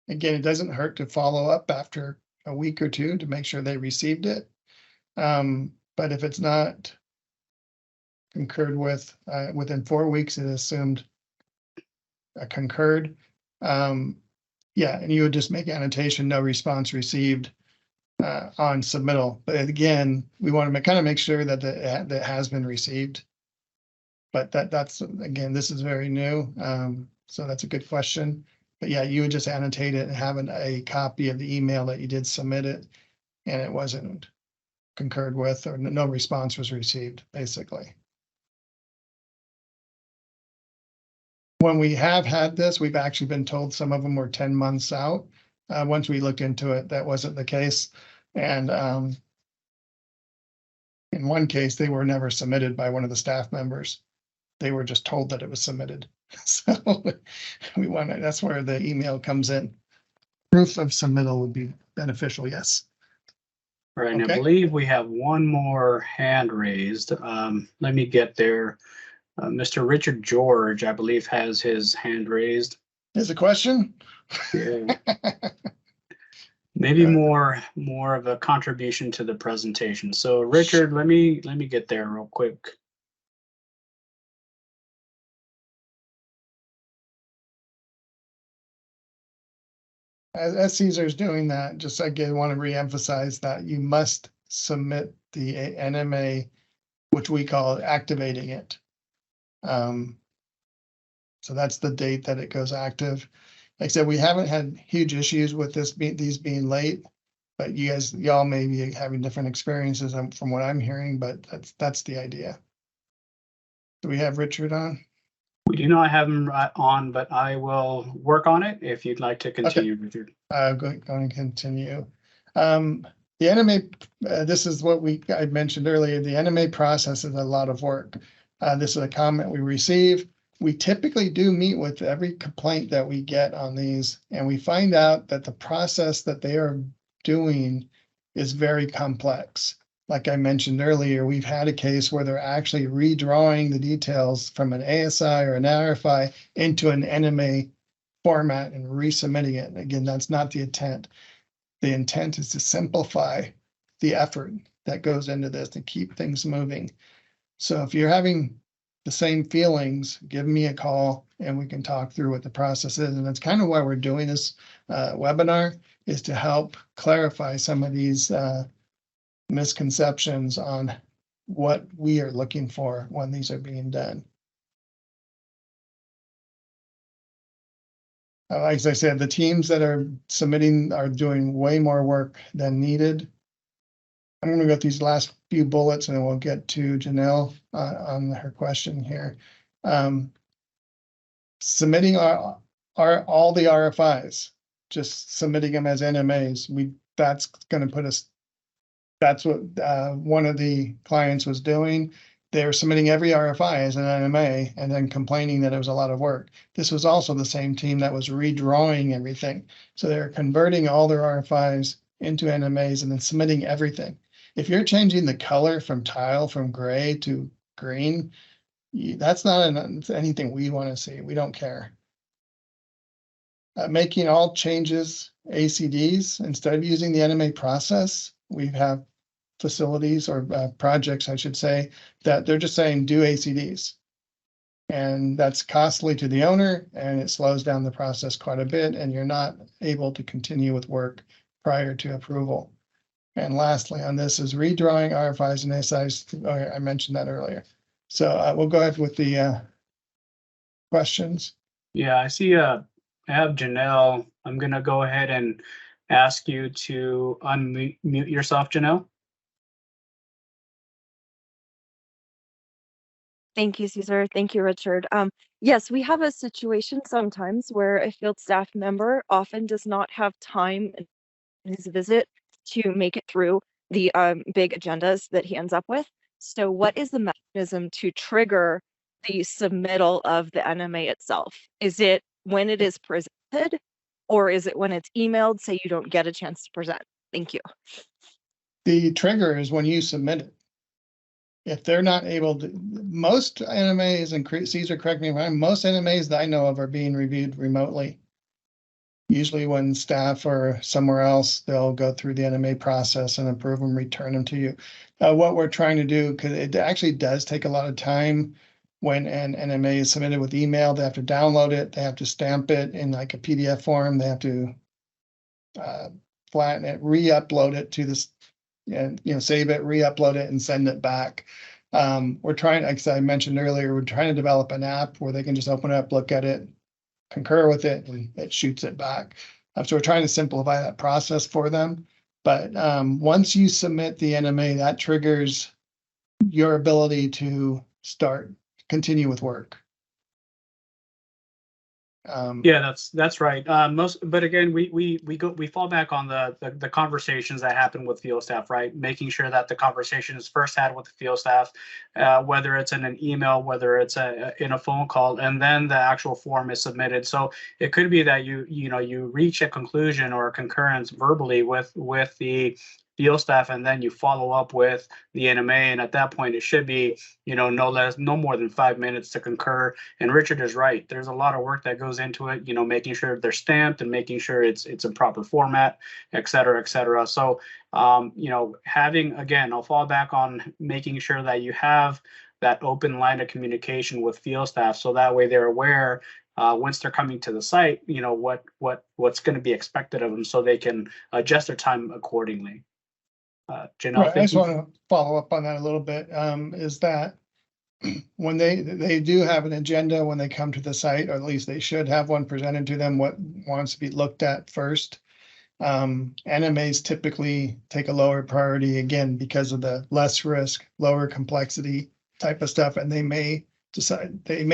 Again, it doesn't hurt to follow up after a week or two to make sure they received it. But if it's not concurred with within 4 weeks, it is assumed concurred. Yeah, and you would just make annotation, no response received on submittal. But again, we want to kind of make sure that that has been received. But that's again, this is very new. So that's a good question. But yeah, you would just annotate it and have a copy of the email that you did submit it and it wasn't concurred with or no response was received, basically. when we have had this, we've actually been told some of them were 10 months out. Once we looked into it, that wasn't the case. And in one case, they were never submitted by one of the staff members. They were just told that it was submitted. So that's where the email comes in. Proof of submittal would be beneficial, yes. Right, and I Okay. believe we have one more hand raised. Let me get there. Mr. Richard George, I believe, has his hand raised. Is a question? Yeah. Maybe Uh, more of a contribution to the presentation. So Richard, let me get there real quick. As Caesar's doing that, just again, want to reemphasize that you must submit the NMA, which we call activating it. So that's the date that it goes active. Like I said, we haven't had huge issues with these being late, but y'all may be having different experiences from what I'm hearing, but that's the idea. Do we have Richard on? We do not have him on, but I will work on it if you'd like to continue, Richard. Going to continue. The NMA, this is what I mentioned earlier. The NMA process is a lot of work. This is a comment we receive. We typically do meet with every complaint that we get on these, and we find out that the process that they are doing is very complex. Like I mentioned earlier, we've had a case where they're actually redrawing the details from an ASI or an RFI into an NMA format and resubmitting it. Again, that's not the intent. The intent is to simplify the effort that goes into this to keep things moving. So if you're having the same feelings, give me a call and we can talk through what the process is. And that's kind of why we're doing this webinar, is to help clarify some of these misconceptions on what we are looking for when these are being done. Like I said, the teams that are submitting are doing way more work than needed. I'm going to go through these last few bullets and then we'll get to Janelle on her question here. Submitting all the RFIs, just submitting them as NMAs. That's going to put us. That's what one of the clients was doing. They were submitting every RFI as an NMA and then complaining that it was a lot of work. This was also the same team that was redrawing everything. So they're converting all their RFIs into NMAs and then submitting everything. If you're changing the color from tile from gray to green, that's not anything we want to see. We don't care. Making all changes ACDs instead of using the NMA process, we have facilities or projects, I should say, that they're just saying do ACDs. And that's costly to the owner and it slows down the process quite a bit and you're not able to continue with work prior to approval. And lastly on this is redrawing RFIs and ASIs. I mentioned that earlier. So we'll go ahead with the questions. Yeah, I see I have Janelle. I'm going to go ahead and ask you to unmute yourself, Janelle. Thank you, Caesar. Thank you, Richard. Yes, we have a situation sometimes where a field staff member often does not have time in his visit to make it through the big agendas that he ends up with. So what is the mechanism to trigger the submittal of the NMA itself? Is it when it is presented or is it when it's emailed so you don't get a chance to present? Thank you. The trigger is when you submit it. If they're not able to, most NMAs, and Caesar, correct me if I'm wrong, most NMAs that I know of are being reviewed remotely. Usually when staff or somewhere else, they'll go through the NMA process and approve them, return them to you. What we're trying to do, because it actually does take a lot of time when an NMA is submitted with email, they have to download it, they have to stamp it in like a PDF form, they have to flatten it, re-upload it to this, and save it, re-upload it and send it back. We're trying, like I mentioned earlier, we're trying to develop an app where they can just open it up, look at it, concur with it, and it shoots it back. So we're trying to simplify that process for them. But once you submit the NMA, that triggers your ability to continue with work. Yeah, that's right. But again, we fall back on the conversations that happen with field staff, right? Making sure that the conversation is first had with the field staff, whether it's in an email, whether it's in a phone call, and then the actual form is submitted. So it could be that you reach a conclusion or a concurrence verbally with the field staff, and then you follow up with the NMA, and at that point it should be no more than 5 minutes to concur. And Richard is right. There's a lot of work that goes into it, making sure they're stamped and making sure it's in proper format, et cetera, et cetera. So, I'll fall back on making sure that you have that open line of communication with field staff. So that way they're aware once they're coming to the site, what's going to be expected of them so they can adjust their time accordingly. Janelle, Right, I just want to follow up on that a little bit, is that when they do have an agenda when they come to the site, or at least they should have one presented to them, what wants to be looked at first. NMAs typically take a lower priority, again, because of the less risk, lower complexity type of stuff, and they may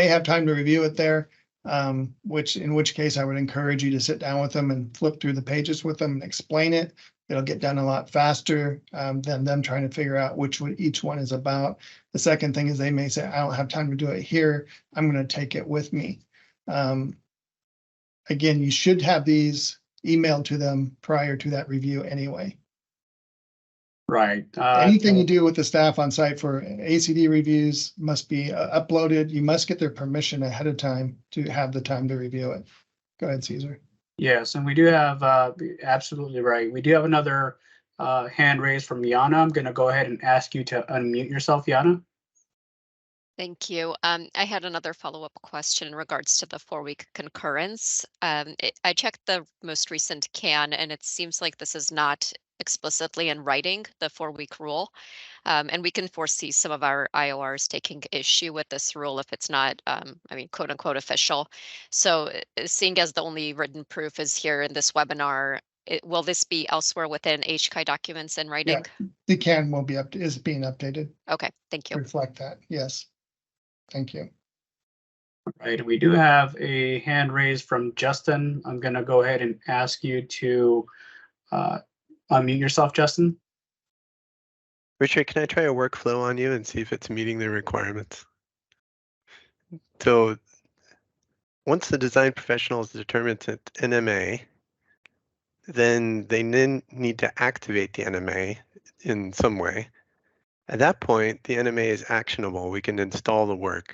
have time to review it there, in which case I would encourage you to sit down with them and flip through the pages with them and explain it. It'll get done a lot faster than them trying to figure out which one each one is about. The second thing is they may say, I don't have time to do it here. I'm going to take it with me. Again, you should have these emailed to them prior to that review anyway. Right. Anything you do with the staff on site for ACD reviews must be uploaded. You must get their permission ahead of time to have the time to review it. Go ahead, Caesar. Yes, and we do have, absolutely right. We do have another hand raised from Yana. I'm going to go ahead and ask you to unmute yourself, Yana. Thank you. I had another follow-up question in regards to the 4-week concurrence. I checked the most recent CAN, and it seems like this is not explicitly in writing, the 4-week rule. And we can foresee some of our IORs taking issue with this rule if it's not, quote unquote, official. So seeing as the only written proof is here in this webinar, will this be elsewhere within HCI documents in writing? Yeah, the CAN will be is being updated. Okay, thank you. Reflect that. Yes. Thank you. All right, we do have a hand raised from Justin. I'm going to go ahead and ask you to unmute yourself, Justin. Richard, can I try a workflow on you and see if it's meeting the requirements? So once the design professional has determined it's NMA, then they need to activate the NMA in some way. At that point, the NMA is actionable. We can install the work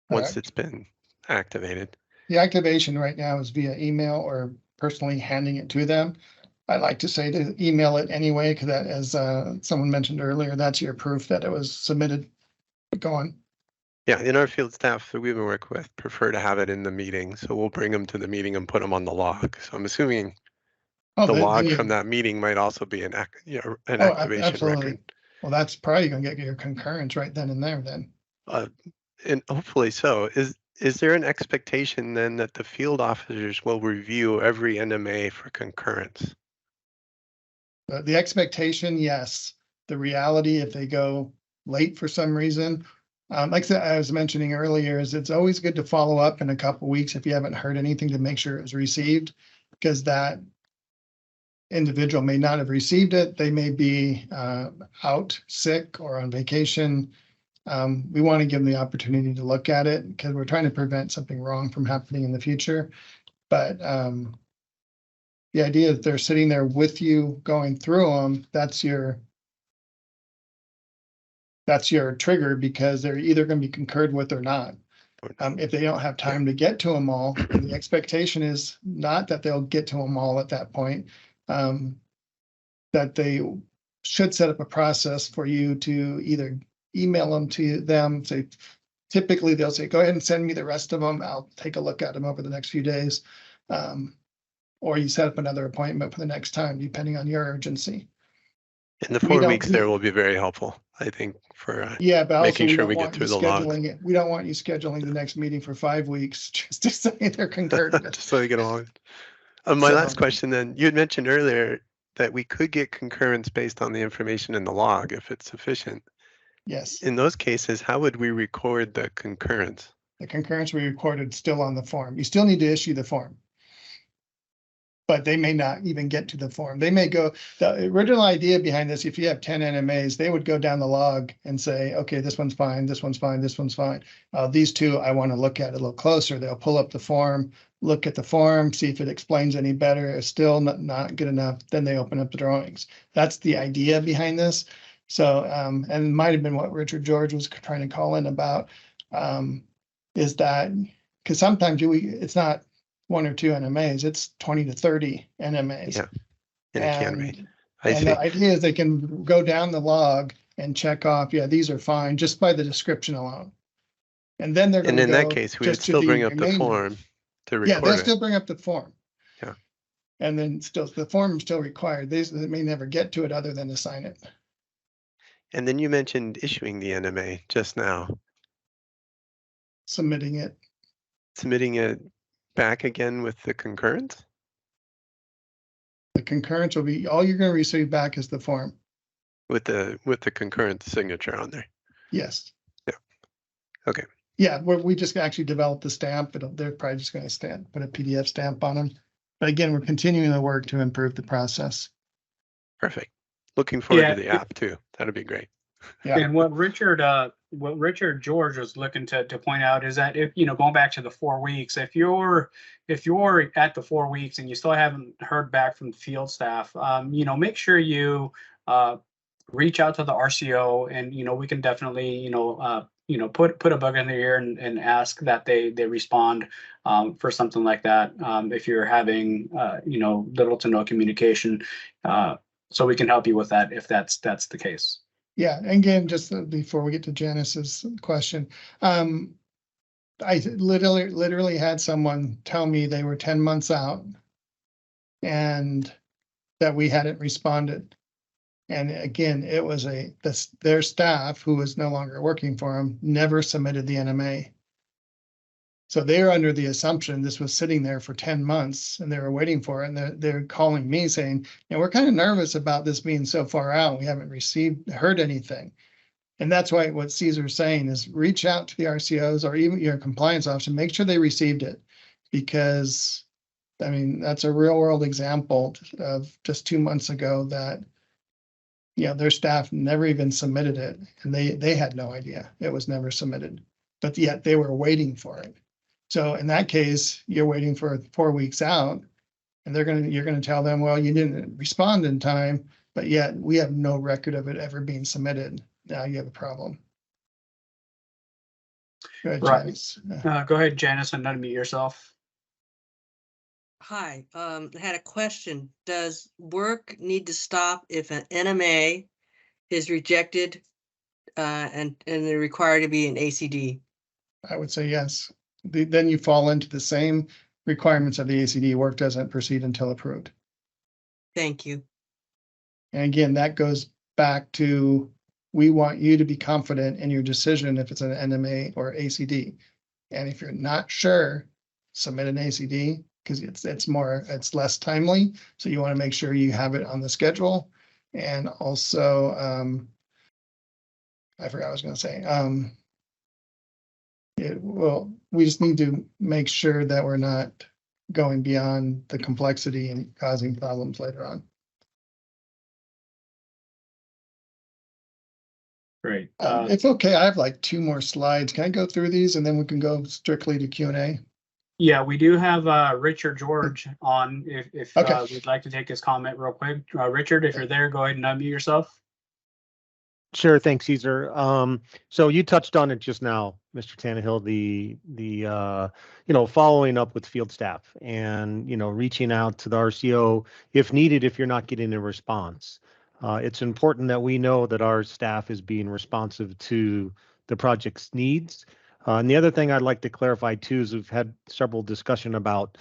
once it's been activated. The activation right now is via email or personally handing it to them. I like to say to email it anyway, because that, as someone mentioned earlier, that's your proof that it was submitted. Go on. Yeah, in our field staff that we've been working with prefer to have it in the meeting. So we'll bring them to the meeting and put them on the log. So I'm assuming the log from that meeting might also be an activation absolutely. record. Well, that's probably going to get your concurrence right then and there then. And hopefully so. Is there an expectation then that the field officers will review every NMA for concurrence? The expectation, yes. The reality, if they go late for some reason, like I was mentioning earlier, is it's always good to follow up in a couple of weeks if you haven't heard anything to make sure it was received, because that individual may not have received it. They may be out sick or on vacation. We want to give them the opportunity to look at it because we're trying to prevent something wrong from happening in the future. But the idea that they're sitting there with you going through them, that's your trigger, because they're either going to be concurred with or not. If they don't have time to get to them all, the expectation is not that they'll get to them all at that point, that they should set up a process for you to either email them to them. Say, typically they'll say, go ahead and send me the rest of them. I'll take a look at them over the next few days. Or you set up another appointment for the next time, depending on your urgency. And the 4 weeks there will be very helpful, I think, for but making sure we get through the log. We don't want you scheduling the next meeting for 5 weeks just to say they're concurred with. Just so you get along. My last question then, you had mentioned earlier that we could get concurrence based on the information in the log if it's sufficient. Yes. In those cases, how would we record the concurrence? The concurrence will be recorded still on the form. You still need to issue the form. But they may not even get to the form. They may go, the original idea behind this, if you have 10 NMAs, they would go down the log and say, okay, this one's fine, this one's fine, this one's fine. These two, I want to look at a little closer. They'll pull up the form, look at the form, see if it explains any better. It's still not good enough. Then they open up the drawings. That's the idea behind this. So, and it might have been what Richard George was trying to call in about, is that, because sometimes it's not 1 or 2 NMAs, it's 20 to 30 NMAs. Yeah. And it can be. I And see. the idea is they can go down the log and check off, yeah, these are fine, just by the description alone. And then they're And gonna in that go case, we would just to still the bring up the remainder. form to Yeah, record they'll it. still bring up the form. Yeah. And then still, the form is still required. They may never get to it other than to sign it. And then you mentioned issuing the NMA just now, Submitting it. submitting it back again with the concurrence? The concurrence will be, all you're gonna receive back is the form. With the concurrent signature on there. Yes. Yeah. Okay. Yeah, we just actually developed the stamp, but they're probably just gonna put a PDF stamp on them. But again, we're continuing the work to improve the process. Perfect. Looking forward Yeah, to the it- app too. That'd be great. Yeah. And what Richard George was looking to point out is that if, going back to the 4 weeks, if you're at the 4 weeks and you still haven't heard back from the field staff, make sure you reach out to the RCO, and we can definitely put a bug in their ear and ask that they respond for something like that, if you're having little to no communication, so we can help you with that if that's the case. Yeah, and again, just before we get to Janice's question, I literally had someone tell me they were 10 months out and that we hadn't responded. And again, it was their staff, who was no longer working for them, never submitted the NMA. So they're under the assumption this was sitting there for 10 months and they were waiting for it. And they're calling me saying, we're kind of nervous about this being so far out. We haven't heard anything. And that's why what Caesar's saying is reach out to the RCOs or even your compliance officer, make sure they received it. Because, that's a real world example of just 2 months ago that, their staff never even submitted it. And they had no idea it was never submitted, but yet they were waiting for it. So in that case, you're waiting for 4 weeks out and you're gonna tell them, well, you didn't respond in time, but yet we have no record of it ever being submitted. Now you have a problem. Go ahead, Right. Janice. Go ahead, Janice, and unmute yourself. Hi, I had a question. Does work need to stop if an NMA is rejected and they're required to be an ACD? I would say yes. Then you fall into the same requirements of the ACD. Work doesn't proceed until approved. Thank you. And again, that goes back to, we want you to be confident in your decision if it's an NMA or ACD. And if you're not sure, submit an ACD because it's less timely. So you want to make sure you have it on the schedule. And also, I forgot what I was going to say. We just need to make sure that we're not going beyond the complexity and causing problems later on. Great. It's okay. I have like 2 more slides. Can I go through these and then we can go strictly to Q&A? Yeah, we do have Richard George on if Okay. we'd like to take his comment real quick. Richard, if you're there, go ahead and unmute yourself. Sure, thanks, Caesar. So you touched on it just now, Mr. Tannehill, the following up with field staff and, reaching out to the RCO if needed, if you're not getting a response. It's important that we know that our staff is being responsive to the project's needs. And the other thing I'd like to clarify too is we've had several discussion about,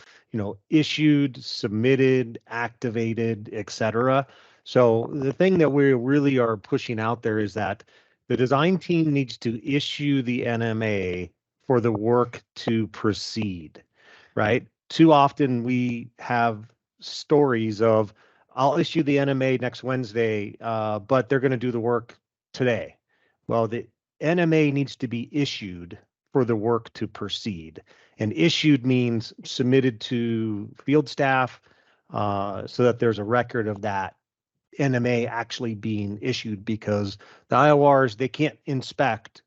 issued, submitted, activated, et cetera. So the thing that we really are pushing out there is that the design team needs to issue the NMA for the work to proceed, right? Too often we have stories of, I'll issue the NMA next Wednesday, but they're going to do the work today. Well, the NMA needs to be issued for the work to proceed. And issued means submitted to field staff so that there's a record of that NMA actually being issued, because the IORs, they can't inspect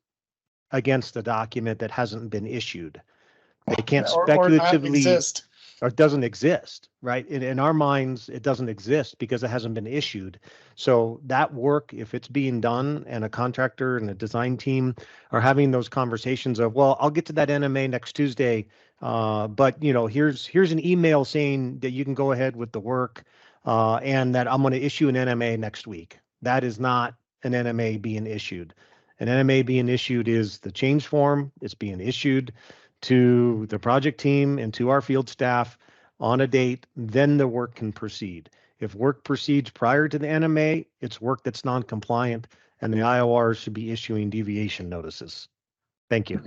against the document that hasn't been issued. They can't Or not speculatively, exist. or it doesn't exist, right? In our minds, it doesn't exist because it hasn't been issued. So that work, if it's being done and a contractor and a design team are having those conversations of, well, I'll get to that NMA next Tuesday, but here's an email saying that you can go ahead with the work and that I'm going to issue an NMA next week. That is not an NMA being issued. An NMA being issued is the change form. It's being issued to the project team and to our field staff on a date, then the work can proceed. If work proceeds prior to the NMA, it's work that's non-compliant, and the IORs should be issuing deviation notices. Thank you.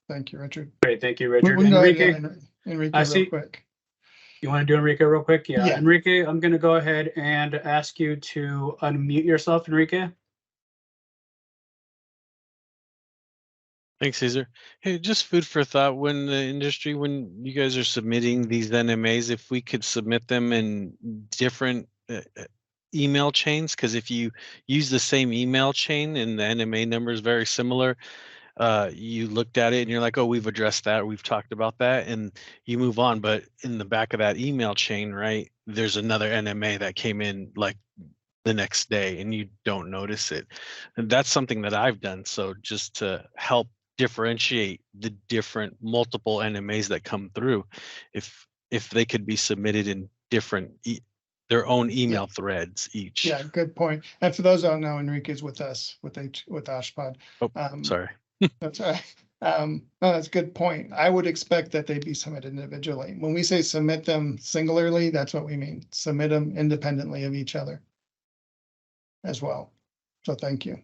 Thank you, Richard. Great, thank you, We Richard. can go ahead, Enrique, Enrique, I real see. quick. you want to do Enrique real quick? Yeah. Yeah. Enrique, I'm going to go ahead and ask you to unmute yourself, Enrique. Thanks, Caesar. Hey, just food for thought. When you guys are submitting these NMAs, if we could submit them in different email chains, because if you use the same email chain and the NMA number is very similar, you looked at it and you're like, oh, we've addressed that, we've talked about that, and you move on. But in the back of that email chain, right, there's another NMA that came in like the next day and you don't notice it. And that's something that I've done. So just to help differentiate the different multiple NMAs that come through, if they could be submitted in different their own email threads each. Yeah, good point. And for those who don't know, Enrique's with us with Oshpod. Oh, sorry. That's right. No, that's a good point. I would expect that they be submitted individually. When we say submit them singularly, that's what we mean. Submit them independently of each other as well. So thank you.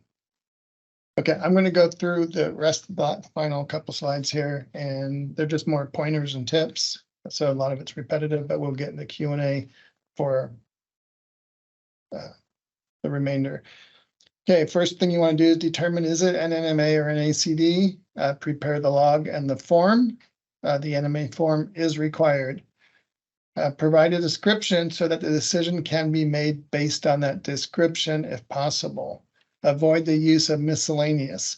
Okay, I'm going to go through the rest of the final couple slides here, and they're just more pointers and tips. So a lot of it's repetitive, but we'll get in the Q&A for the remainder. Okay, first thing you want to do is determine, is it an NMA or an ACD? Prepare the log and the form. The NMA form is required. Provide a description so that the decision can be made based on that description if possible. Avoid the use of miscellaneous.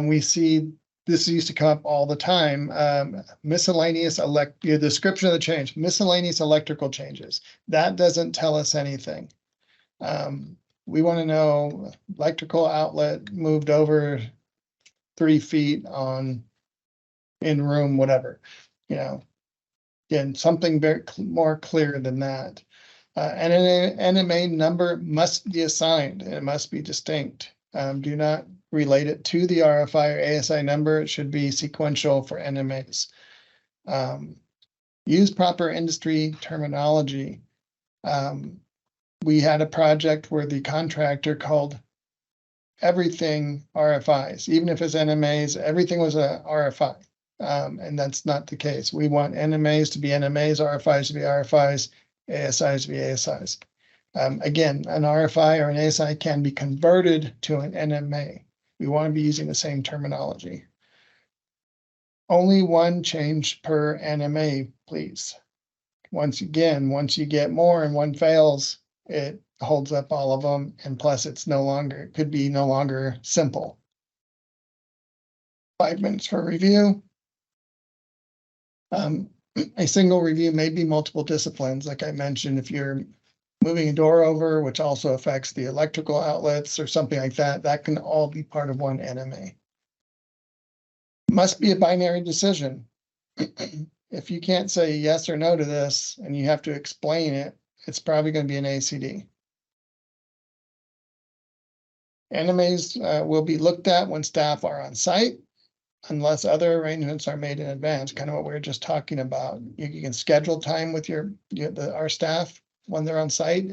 We see this used to come up all the time. Miscellaneous the description of the change, miscellaneous electrical changes. That doesn't tell us anything. We want to know electrical outlet moved over 3 feet in room, whatever, again, something very more clear than that. And an NMA number must be assigned and it must be distinct. Do not relate it to the RFI or ASI number. It should be sequential for NMAs. Use proper industry terminology. We had a project where the contractor called everything RFIs, even if it's NMAs, everything was a RFI. And that's not the case. We want NMAs to be NMAs, RFIs to be RFIs, ASIs to be ASIs. Again, an RFI or an ASI can be converted to an NMA. We want to be using the same terminology. Only one change per NMA, please. Once you get more and one fails, it holds up all of them. And plus it could be no longer simple. 5 minutes for review. A single review may be multiple disciplines. Like I mentioned, if you're moving a door over, which also affects the electrical outlets or something like that, that can all be part of one NMA. Must be a binary decision. If you can't say yes or no to this and you have to explain it, it's probably going to be an ACD. NMAs will be looked at when staff are on site, unless other arrangements are made in advance, kind of what we were just talking about. You can schedule time with our staff when they're on site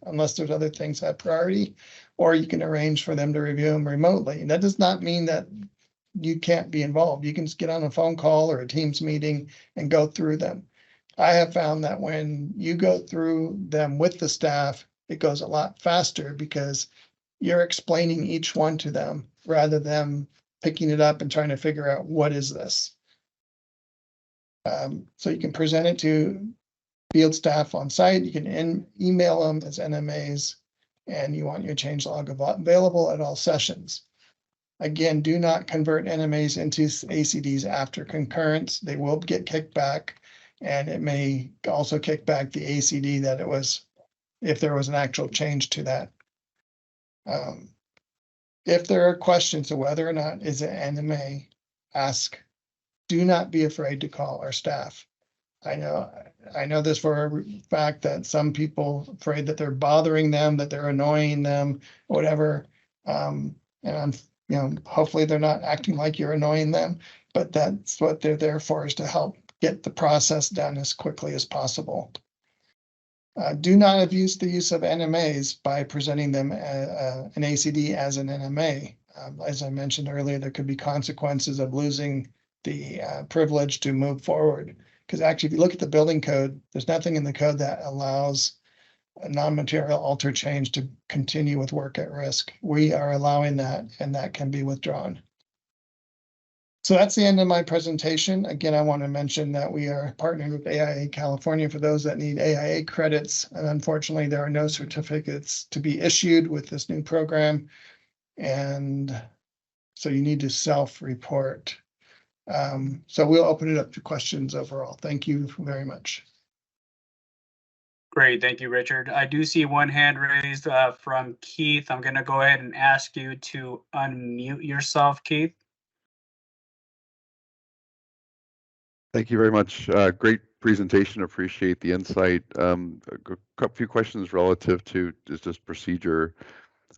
unless there's other things that have priority, or you can arrange for them to review them remotely. And that does not mean that you can't be involved. You can just get on a phone call or a Teams meeting and go through them. I have found that when you go through them with the staff, it goes a lot faster because you're explaining each one to them rather than picking it up and trying to figure out what is this. So you can present it to field staff on site. You can email them as NMAs, and you want your change log available at all sessions. Again, do not convert NMAs into ACDs after concurrence. They will get kicked back, and it may also kick back the ACD that it was, if there was an actual change to that. If there are questions of whether or not is an NMA, ask. Do not be afraid to call our staff. I know this for a fact that some people are afraid that they're bothering them, that they're annoying them, whatever. And I'm, hopefully they're not acting like you're annoying them, but that's what they're there for, is to help get the process done as quickly as possible. Do not abuse the use of NMAs by presenting them an ACD as an NMA. As I mentioned earlier, there could be consequences of losing the privilege to move forward. Because actually, if you look at the building code, there's nothing in the code that allows a non-material alter change to continue with work at risk. We are allowing that, and that can be withdrawn. So that's the end of my presentation. Again, I want to mention that we are partnering with AIA California for those that need AIA credits. And unfortunately, there are no certificates to be issued with this new program. And so you need to self-report. So we'll open it up to questions overall. Thank you very much. Great, thank you, Richard. I do see one hand raised from Keith. I'm going to go ahead and ask you to unmute yourself, Keith. Thank you very much. Great presentation. Appreciate the insight. A few questions relative to just procedure.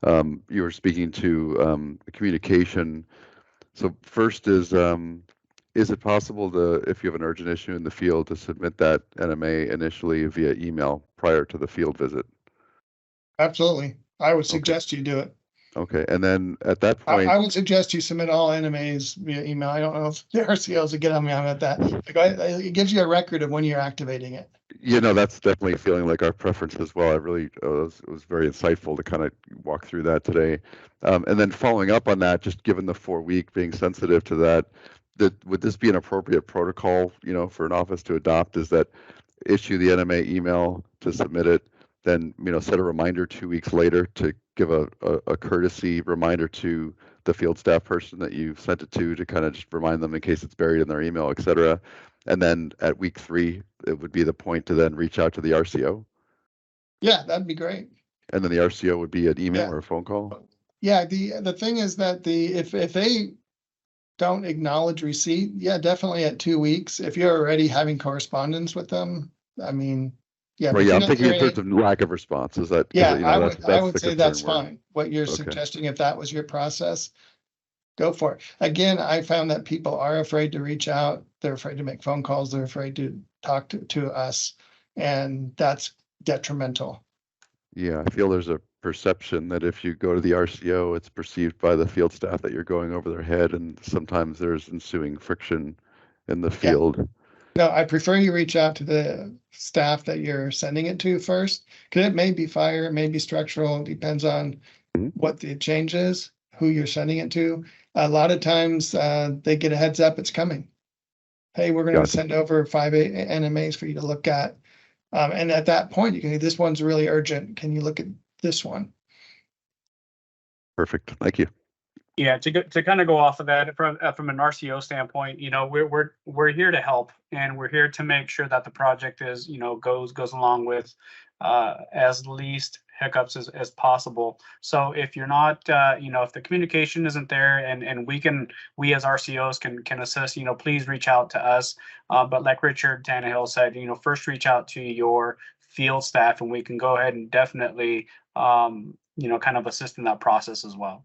You were speaking to communication. So first is it possible to, if you have an urgent issue in the field, to submit that NMA initially via email prior to the field visit? Absolutely. I would suggest you do it. Okay, and then at that point, I would suggest you submit all NMAs via email. I don't know if the RCOs will get on me on that. It gives you a record of when you're activating it. That's definitely feeling like our preference as well. I really it was very insightful to kind of walk through that today. And then following up on that, just given the 4-week, being sensitive to that, would this be an appropriate protocol, for an office to adopt? Is that issue the NMA email to submit it, then set a reminder 2 weeks later to give a courtesy reminder to the field staff person that you sent it to kind of just remind them in case it's buried in their email, et cetera. And then at week 3, it would be the point to then reach out to the RCO. Yeah, that'd be great. And then the RCO would be an email or a phone call. Yeah, the thing is that if they don't acknowledge receipt, yeah, definitely at 2 weeks. If you're already having correspondence with them, I mean, yeah. Well, yeah, I'm thinking in terms of lack of response. Is that? Yeah, I would say that's fine. What you're Okay. suggesting, if that was your process, go for it. Again, I found that people are afraid to reach out. They're afraid to make phone calls. They're afraid to talk to us, and that's detrimental. Yeah, I feel there's a perception that if you go to the RCO, it's perceived by the field staff that you're going over their head, and sometimes there's ensuing friction in the field. No, I prefer you reach out to the staff that you're sending it to first, because it may be fire, it may be structural, it depends on what the change is, who you're sending it to. A lot of times they get a heads up it's coming. Hey, we're going to send over 5 NMAs for you to look at. And at that point, you can say, this one's really urgent. Can you look at this one? Perfect. Thank you. Yeah, to kind of go off of that from an RCO standpoint, we're here to help, and we're here to make sure that the project is goes along with as least hiccups as possible. So if you're not if the communication isn't there, and we as RCOs can assist, please reach out to us. But like Richard Tannehill said, first reach out to your field staff, and we can go ahead and definitely kind of assist in that process as well.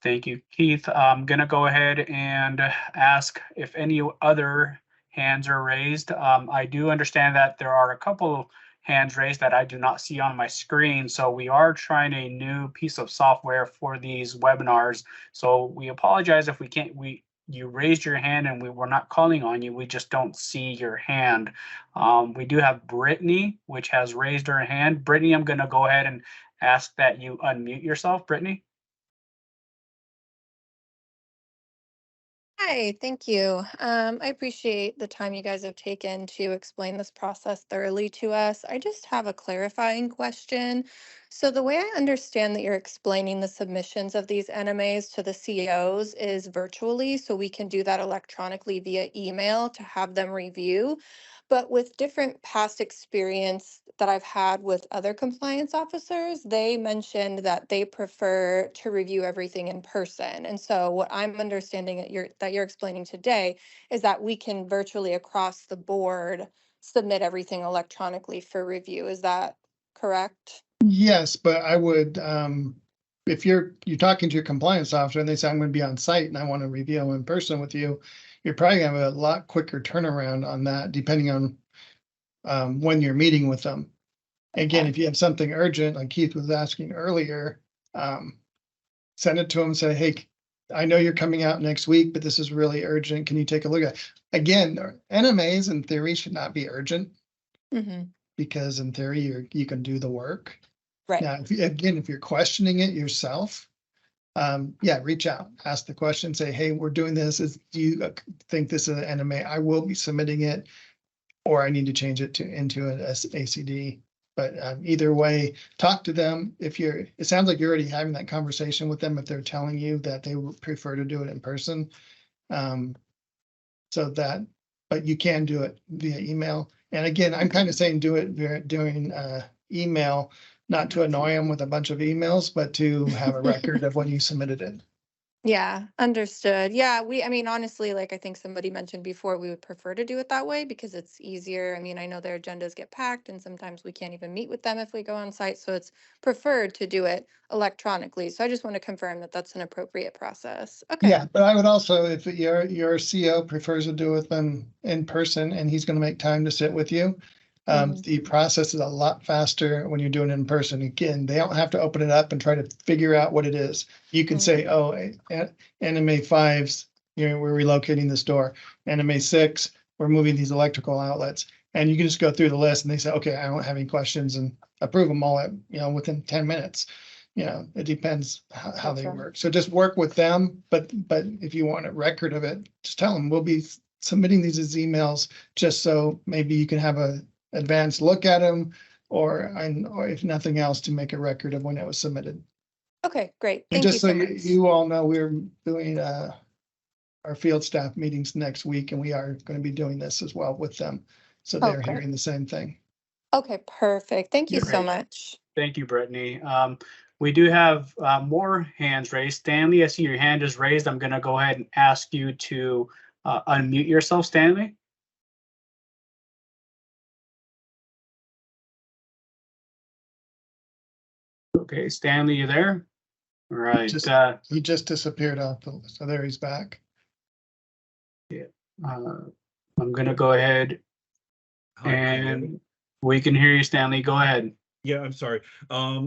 Thank you, Keith. I'm going to go ahead and ask if any other hands are raised. I do understand that there are a couple hands raised that I do not see on my screen. So we are trying a new piece of software for these webinars. So we apologize if you raised your hand and we were not calling on you. We just don't see your hand. We do have Brittany, which has raised her hand. Brittany, I'm going to go ahead and ask that you unmute yourself, Brittany. Hi, thank you. I appreciate the time you guys have taken to explain this process thoroughly to us. I just have a clarifying question. So the way I understand that you're explaining the submissions of these NMAs to the CEOs is virtually, so we can do that electronically via email to have them review. But with different past experience that I've had with other compliance officers, they mentioned that they prefer to review everything in person. And so what I'm understanding that you're explaining today is that we can virtually across the board submit everything electronically for review. Is that correct? Yes, but I would, if you're talking to your compliance officer and they say, I'm gonna be on site and I want to review in person with you, you're probably gonna have a lot quicker turnaround on that, depending on when you're meeting with them. Again, Okay. if you have something urgent, like Keith was asking earlier, send it to them, say, hey, I know you're coming out next week, but this is really urgent. Can you take a look at it? Again, NMAs in theory should not be urgent Mm-hmm. because in theory, you can do the work. Right. Now, if you're questioning it yourself, yeah, reach out, ask the question, say, hey, we're doing this. Do you think this is an NMA? I will be submitting it, or I need to change it into an ACD. But either way, talk to them. It sounds like you're already having that conversation with them if they're telling you that they would prefer to do it in person. But you can do it via email. And again, I'm kind of saying do it during email, not to annoy them with a bunch of emails, but to have a record of when you submitted it. Yeah, understood. Yeah, I mean, honestly, like I think somebody mentioned before, we would prefer to do it that way because it's easier. I mean, I know their agendas get packed and sometimes we can't even meet with them if we go on site. So it's preferred to do it electronically. So I just want to confirm that that's an appropriate process. Okay. Yeah, but I would also, if your CO prefers to do it then in person and he's going to make time to sit with you, the process is a lot faster when you're doing it in person. Again, they don't have to open it up and try to figure out what it is. You can say, oh, NMA 5s, we're relocating this door. NMA 6, we're moving these electrical outlets. And you can just go through the list and they say, okay, I don't have any questions, and approve them all within 10 minutes. It depends how they Gotcha. work. So just work with them, but if you want a record of it, just tell them we'll be submitting these as emails, just so maybe you can have a advanced look at them, or if nothing else, to make a record of when it was submitted. Okay, great. And Thank you just so so much. you all know, we're doing our field staff meetings next week, and we are going to be doing this as well with them. So they're Okay. hearing the same thing. Okay, perfect. Thank you so Great. much. Thank you, Brittany. We do have more hands raised. Stanley, I see your hand is raised. I'm going to go ahead and ask you to unmute yourself, Stanley. Okay, Stanley, you there? All right. He just disappeared off the list. So there he's back. I'm going to go ahead and we can hear you, Stanley. Go ahead. Yeah, I'm sorry. I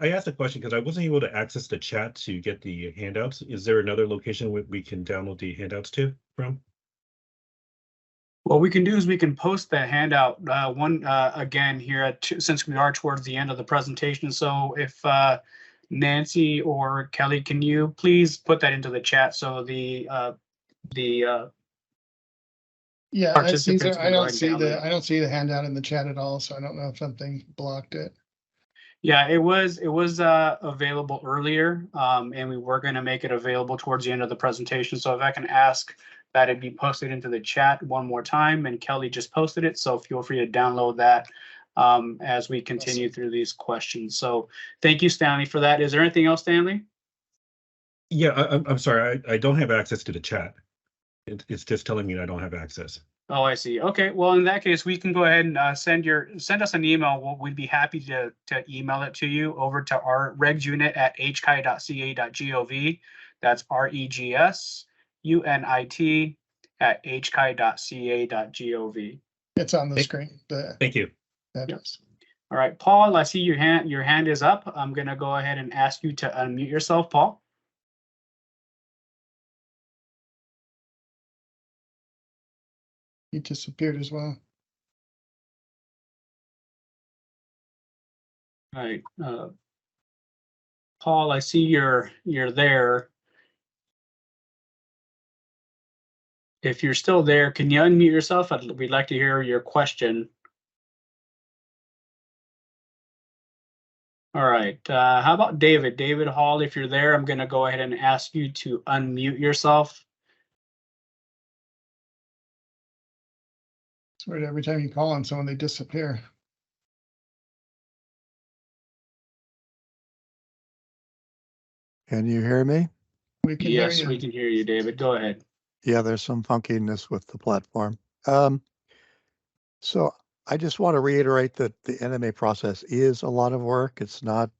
asked a question because I wasn't able to access the chat to get the handouts. Is there another location where we can download the handouts from? What we can do is we can post that handout again here since we are towards the end of the presentation. So if Nancy or Kelly, can you please put that into the chat so Yeah, participants I can go don't ahead and download. I don't see the handout in the chat at all, so I don't know if something blocked it. Yeah, it was available earlier, and we were going to make it available towards the end of the presentation. So if I can ask that it be posted into the chat one more time, and Kelly just posted it, so feel free to download that as we continue through these questions. So thank you, Stanley, for that. Is there anything else, Stanley? Yeah, I'm sorry. I don't have access to the chat. It's just telling me I don't have access. Oh, I see. Okay, well, in that case, we can go ahead and send us an email. We'd be happy to email it to you over to our regsunit@hki.ca.gov. That's regsunit@hki.ca.gov. It's on the screen. Thank you. Address. All right, Paul, I see your hand is up. I'm going to go ahead and ask you to unmute yourself, Paul. He disappeared as well. All right, Paul, I see you're there. If you're still there, can you unmute yourself? We'd like to hear your question. All right, how about David? David Hall, if you're there, I'm going to go ahead and ask you to unmute yourself. It's weird, every time you call on someone, they disappear. Can you hear me? We can hear Yes, you. we can hear you, David. Go ahead. Yeah, there's some funkiness with the platform. So I just want to reiterate that the NMA process is a lot of work. It's not,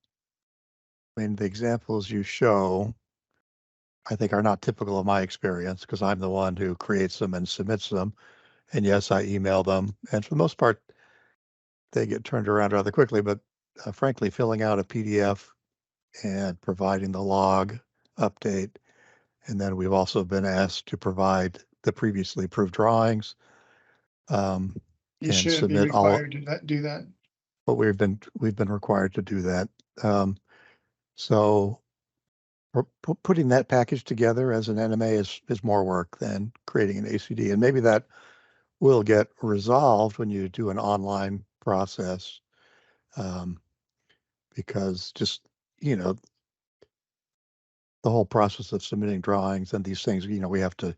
I mean, the examples you show, I think are not typical of my experience because I'm the one who creates them and submits them. And yes, I email them. And for the most part, they get turned around rather quickly. But frankly, filling out a PDF and providing the log update. And then we've also been asked to provide the previously approved drawings. You and should be submit all, required to do that. but we've been required to do that. So putting that package together as an NMA is more work than creating an ACD. And maybe that will get resolved when you do an online process. Because just, you know, the whole process of submitting drawings and these things, you know, we have to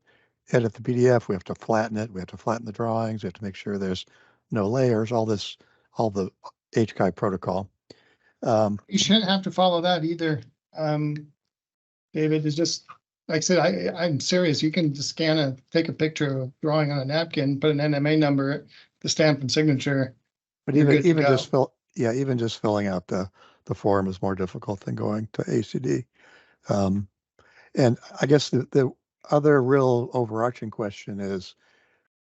edit the PDF, we have to flatten it, we have to flatten the drawings, we have to make sure there's no layers, all the HCI protocol. You shouldn't have to follow that either. David, is just, like I said, I'm serious. You can just take a picture of a drawing on a napkin, put an NMA number, the stamp and signature. But You're even good to just even just filling out the form is more difficult than going to ACD. And I guess the other real overarching question is,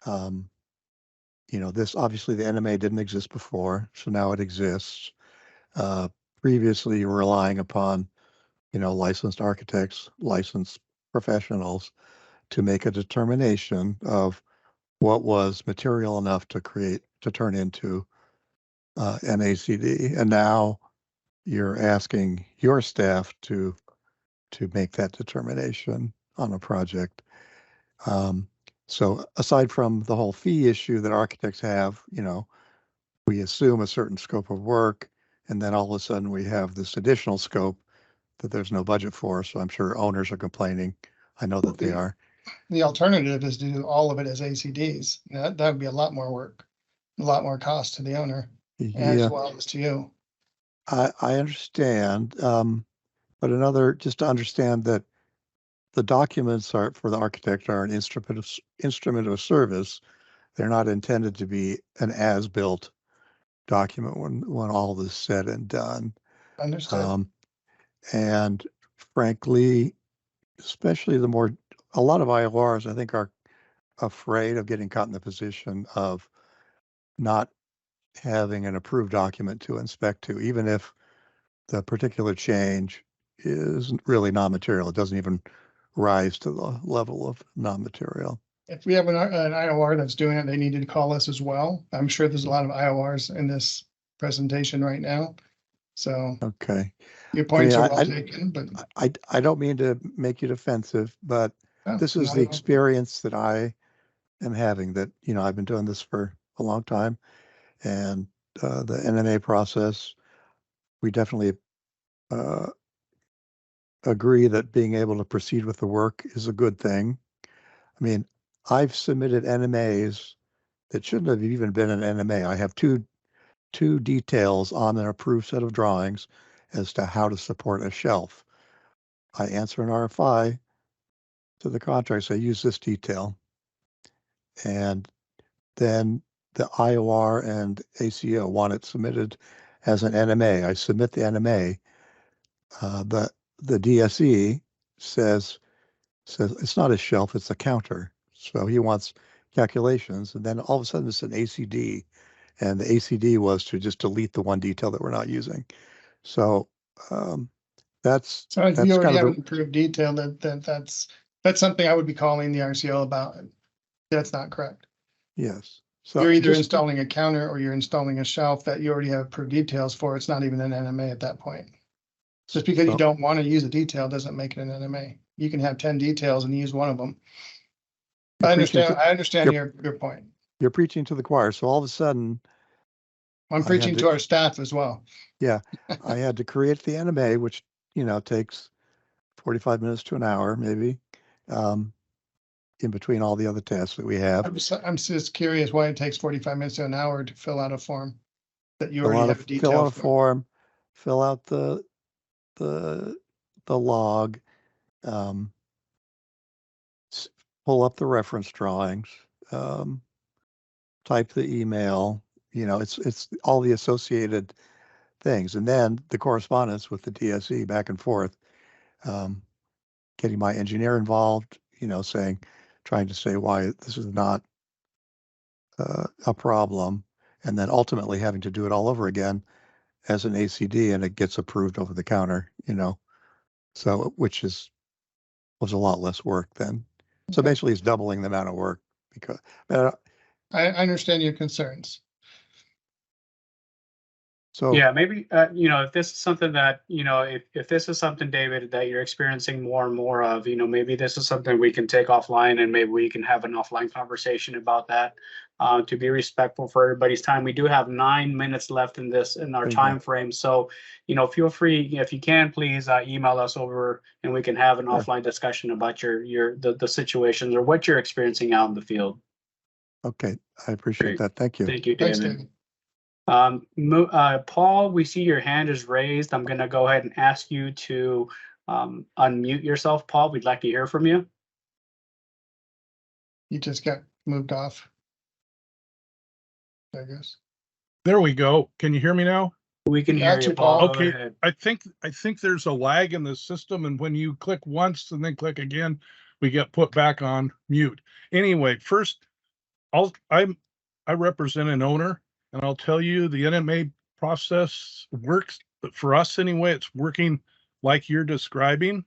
you know, this obviously the NMA didn't exist before, so now it exists. Previously, you were relying upon, you know, licensed architects, licensed professionals to make a determination of what was material enough to turn into an ACD. And now you're asking your staff to make that determination on a project. So aside from the whole fee issue that architects have, you know, we assume a certain scope of work, and then all of a sudden we have this additional scope that there's no budget for. So I'm sure owners are complaining. I know that they are. The alternative is to do all of it as ACDs. That would be a lot more work, a lot more cost to the owner as well as to you. I understand, but just to understand that the documents are for the architect are an instrument of service. They're not intended to be an as-built document when all is said and done. Understood. And frankly, especially a lot of IORs, I think, are afraid of getting caught in the position of not having an approved document to inspect to, even if the particular change is really non-material. It doesn't even rise to the level of non-material. If we have an IOR that's doing it, they need to call us as well. I'm sure there's a lot of IORs in this presentation right now. So okay, your points are well taken, but I don't mean to make you defensive, but this is the experience that I am having. That, you know, I've been doing this for a long time, and the NMA process, we definitely agree that being able to proceed with the work is a good thing. I mean, I've submitted NMAs that shouldn't have even been an NMA. I have two details on an approved set of drawings as to how to support a shelf. I answer an RFI to the contract, say use this detail. And then the IOR and ACO want it submitted as an NMA. I submit the NMA. The DSE says it's not a shelf, it's a counter. So he wants calculations, and then all of a sudden it's an ACD, and the ACD was to just delete the one detail that we're not using. So that's if you already have an approved detail, that's something I would be calling the RCO about. That's not correct. Yes. So you're either installing a counter or you're installing a shelf that you already have approved details for. It's not even an NMA at that point. Just because you don't want to use a detail doesn't make it an NMA. You can have 10 details and use one of them. I preaching understand, to- I understand you're- your point. You're preaching to the choir. So all of a sudden, I'm I preaching had to our staff as well. I had to create the NMA, which, takes 45 minutes to an hour, maybe, in between all the other tasks that we have. I'm just curious why it takes 45 minutes to an hour to fill out a form that you Fill already out have a, a fill out detail a for. form, fill out the log, um, pull up the reference drawings, type the email, it's all the associated things. And then the correspondence with the DSE back and forth, getting my engineer involved, trying to say why this is not a problem, and then ultimately having to do it all over again as an ACD, and it gets approved over the counter, so which was a lot less work then. So Okay. basically it's doubling the amount of work because, I understand your concerns. so Yeah, maybe, if this is something that, if this is something, David, that you're experiencing more and more of, maybe this is something we can take offline and maybe we can have an offline conversation about that. To be respectful for everybody's time. We do have 9 minutes left in our Thank you. time frame. So, feel free, if you can, please email us over and we can have an Sure. offline discussion about the situations or what you're experiencing out in the field. okay, I appreciate Great. that. Thank you. Thank you, Thanks, David. David. Paul, we see your hand is raised. I'm gonna go ahead and ask you to unmute yourself, Paul. We'd like to hear from you. You just got moved off. I guess. There we go. Can you hear me now? We can We hear got you, you, Paul. Paul. Go Okay. ahead. I think there's a lag in the system, and when you click once and then click again, we get put back on mute. Anyway, first, I represent an owner, and I'll tell you the NMA process works, but for us anyway, it's working like you're describing,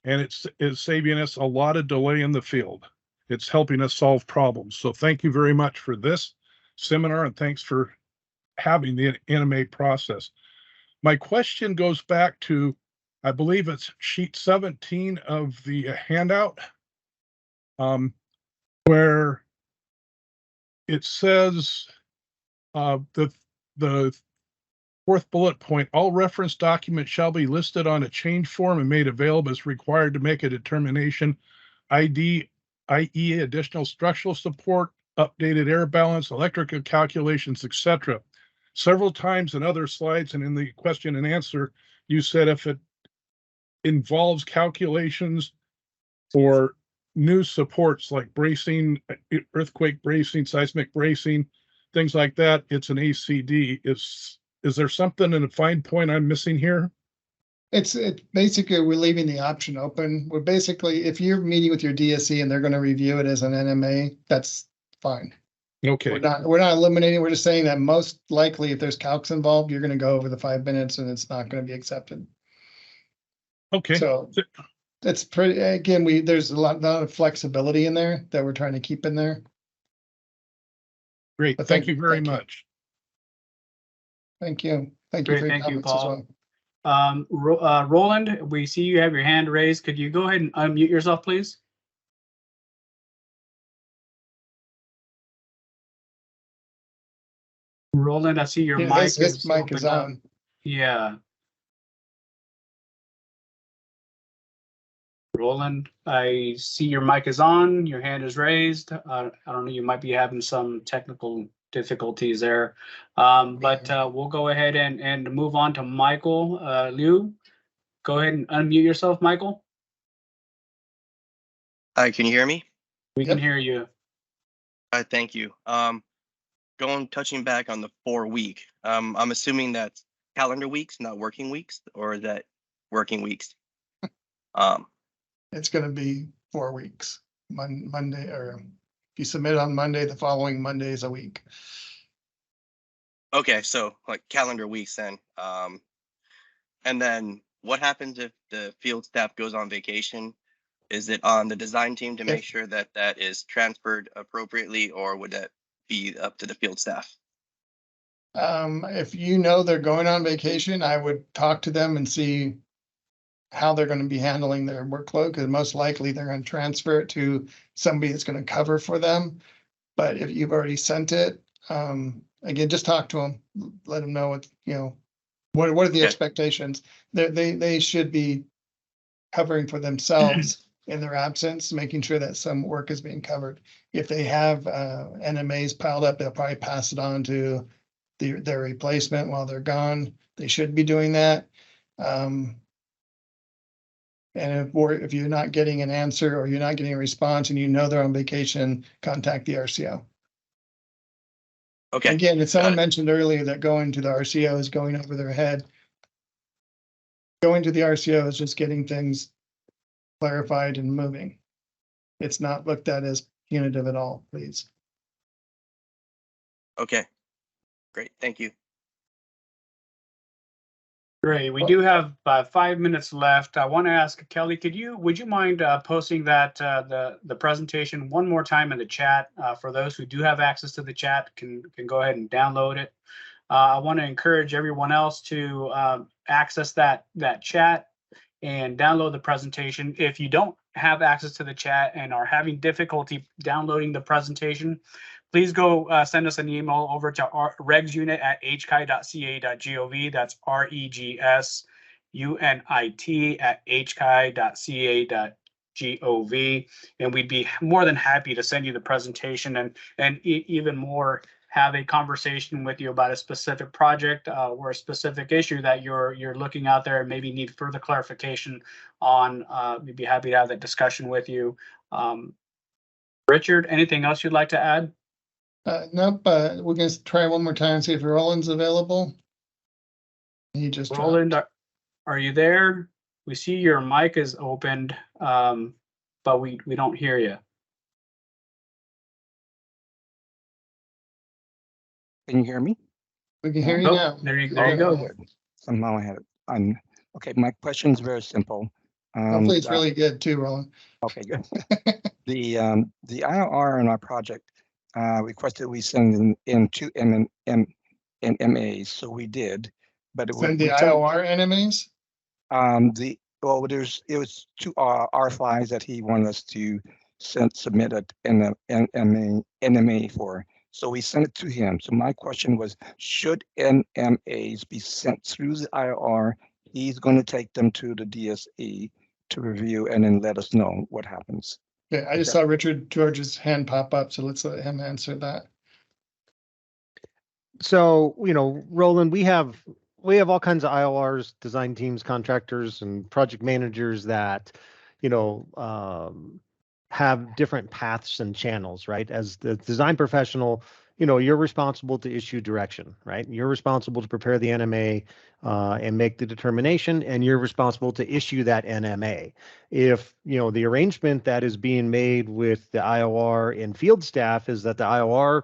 and it's saving us a lot of delay in the field. It's helping us solve problems. So thank you very much for this seminar, and thanks for having the NMA process. My question goes back to, I believe it's sheet 17 of the handout, where it says the fourth bullet point, all reference documents shall be listed on a change form and made available as required to make a determination, i.e. additional structural support, updated air balance, electrical calculations, etc. Several times in other slides and in the question and answer, you said if it involves calculations for new supports like bracing, earthquake bracing, seismic bracing, things like that, it's an ACD. Is there something in a fine point I'm missing here? It's basically, we're leaving the option open. We're basically, if you're meeting with your DSE and they're going to review it as an NMA, that's fine. Okay. We're not eliminating, we're just saying that most likely if there's calcs involved, you're going to go over the 5 minutes and it's not going to be accepted. Okay. So it's pretty, again, there's a lot of flexibility in there that we're trying to keep in there. Great. But Thank you very much. Thank you. Thank you Great, for your thank you, comments as Paul. well. Roland, we see you have your hand raised. Could you go ahead and unmute yourself, please? Roland, I see your Yeah, mic his mic is open up. on. Yeah. Roland, I see your mic is on, your hand is raised. I don't know, you might be having some technical difficulties there. But we'll go ahead and move on to Michael Liu. Go ahead and unmute yourself, Michael. Hi, can you hear me? We can hear you. Thank you. Touching back on the 4 week, I'm assuming that's calendar weeks, not working weeks, or is that working weeks? It's going to be 4 weeks, Monday, or if you submit on Monday, the following Monday is a week. Okay, so like calendar weeks then. And then what happens if the field staff goes on vacation? Is it on the design team to make sure that that is transferred appropriately, or would that be up to the field staff? If you know they're going on vacation, I would talk to them and see how they're going to be handling their workload, because most likely they're going to transfer it to somebody that's going to cover for them. But if you've already sent it, again, just talk to them, let them know what, what are the Okay. expectations? They should be covering for themselves in their absence, making sure that some work is being covered. If they have NMAs piled up, they'll probably pass it on to their replacement while they're gone. They should be doing that. And if you're not getting an answer or you're not getting a response and they're on vacation, contact the RCO. Okay. Again, if Got someone it. mentioned earlier that going to the RCO is going over their head. Going to the RCO is just getting things clarified and moving. It's not looked at as punitive at all, please. Okay. Great. Thank you. Great. We do have 5 minutes left. I want to ask Kelly, would you mind posting that the presentation one more time in the chat for those who do have access to the chat can go ahead and download it. I want to encourage everyone else to access that chat and download the presentation. If you don't have access to the chat and are having difficulty downloading the presentation, please go send us an email over to regsunit@hchi.ca.gov. That's regsunit@hchi.ca.gov. And we'd be more than happy to send you the presentation and even more have a conversation with you about a specific project or a specific issue that you're looking out there and maybe need further clarification on. We'd be happy to have that discussion with you. Richard, anything else you'd like to add? Nope. We're going to try one more time, see if Roland's available. He just Roland, are you there? We see your mic is opened, but we don't hear you. Can you hear me? We can hear you Oh, now. there you go. Somehow I had it on. Okay, my question is very simple. Hopefully it's really good too, Roland. Okay, good. The IOR in our project requested we send in two NMAs, so we did. But it Send the IOR NMAs? It was two R5s that he wanted us to submit an NMA for. So we sent it to him. So my question was, should NMAs be sent through the IOR? He's going to take them to the DSE to review and then let us know what happens. Yeah, I just saw Richard George's hand pop up, so let's let him answer that. So, Roland, we have all kinds of IORs, design teams, contractors, and project managers that, have different paths and channels, right? As the design professional, you're responsible to issue direction, right? You're responsible to prepare the NMA and make the determination, and you're responsible to issue that NMA. If, the arrangement that is being made with the IOR and field staff is that the IOR,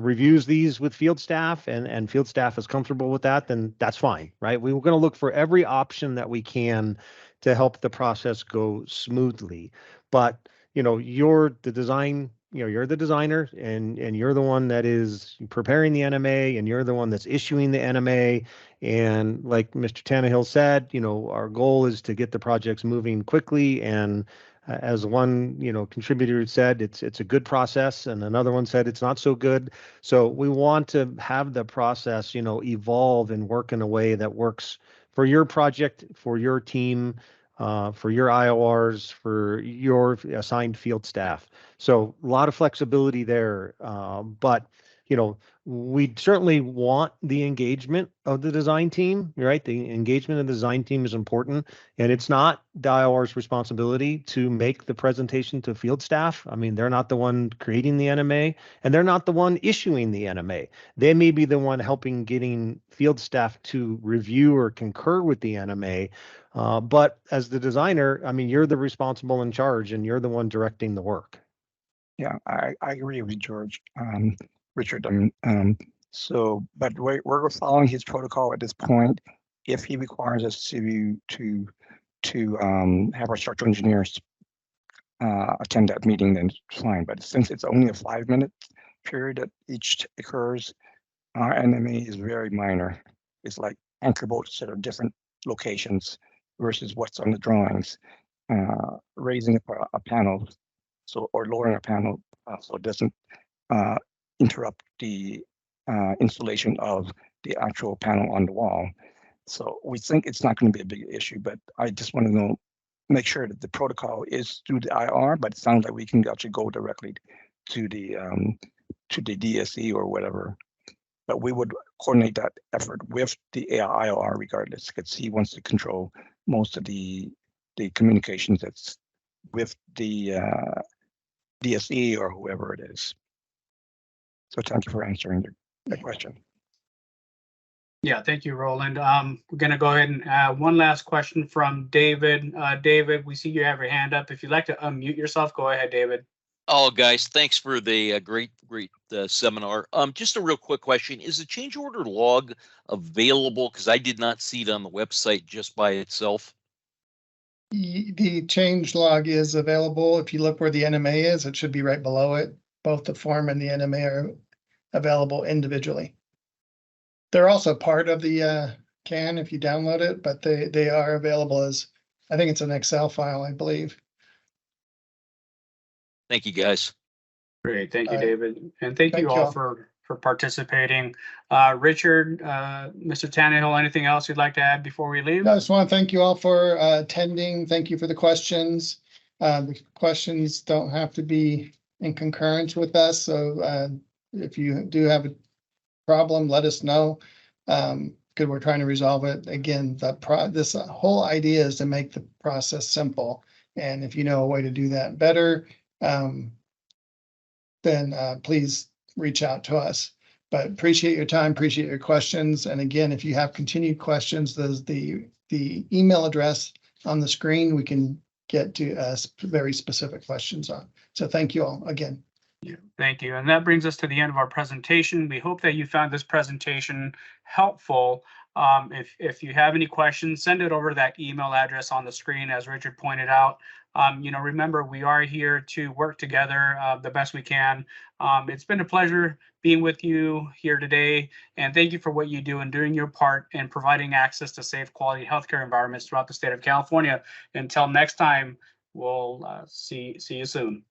reviews these with field staff and field staff is comfortable with that, then that's fine, right? We're going to look for every option that we can to help the process go smoothly. But, you're the design, you're the designer and you're the one that is preparing the NMA and you're the one that's issuing the NMA. And like Mr. Tannehill said, our goal is to get the projects moving quickly. And as one, contributor said, it's a good process, and another one said it's not so good. So we want to have the process, evolve and work in a way that works for your project, for your team, for your IORs, for your assigned field staff. So a lot of flexibility there, but we certainly want the engagement of the design team, right? The engagement of the design team is important, and it's not the IOR's responsibility to make the presentation to field staff. I mean, they're not the one creating the NMA, and they're not the one issuing the NMA. They may be the one helping getting field staff to review or concur with the NMA, but as the designer, I mean, you're the responsible in charge, and you're the one directing the work. Yeah, I agree with you, George. Richard, but we're following his protocol at this point. If he requires us to have our structural engineers attend that meeting, then it's fine. But since it's only a 5-minute period that each occurs, our NMA is very minor. It's like anchor bolts at different locations. versus what's on the drawings. Raising a panel, so or lowering a panel, so it doesn't interrupt the installation of the actual panel on the wall. So we think it's not going to be a big issue, but I just want to know, make sure that the protocol is through the IR, but it sounds like we can actually go directly to the DSE or whatever. But we would coordinate that effort with the IR regardless, because he wants to control most of the communications that's with the DSE or whoever it is. So thank you for answering the question. Yeah, thank you, Roland. We're gonna go ahead and one last question from David. David, we see you have your hand up. If you'd like to unmute yourself, go ahead, David. Oh, guys, thanks for the great seminar. Just a real quick question. Is the change order log available? Because I did not see it on the website just by itself. The change log is available. If you look where the NMA is, it should be right below it. Both the form and the NMA are available individually. They're also part of the CAN if you download it, but they are available as, I think it's an Excel file, I believe. Thank you, guys. Great, thank you, All right. David, and thank you Thank all y'all. for participating. Richard, Mr. Tannehill, anything else you'd like to add before we leave? I just want to thank you all for attending. Thank you for the questions. The questions don't have to be in concurrence with us, so if you do have a problem, let us know. Because we're trying to resolve it. Again, this whole idea is to make the process simple. And if you know a way to do that better, then please reach out to us. But appreciate your time, appreciate your questions. And again, if you have continued questions, there's the email address on the screen. We can get to very specific questions on. So thank you all again. Thank you. And that brings us to the end of our presentation. We hope that you found this presentation helpful. If you have any questions, send it over to that email address on the screen, as Richard pointed out. Remember, we are here to work together the best we can. It's been a pleasure being with you here today, and thank you for what you do and doing your part in providing access to safe, quality healthcare environments throughout the state of California. Until next time, we'll see you soon.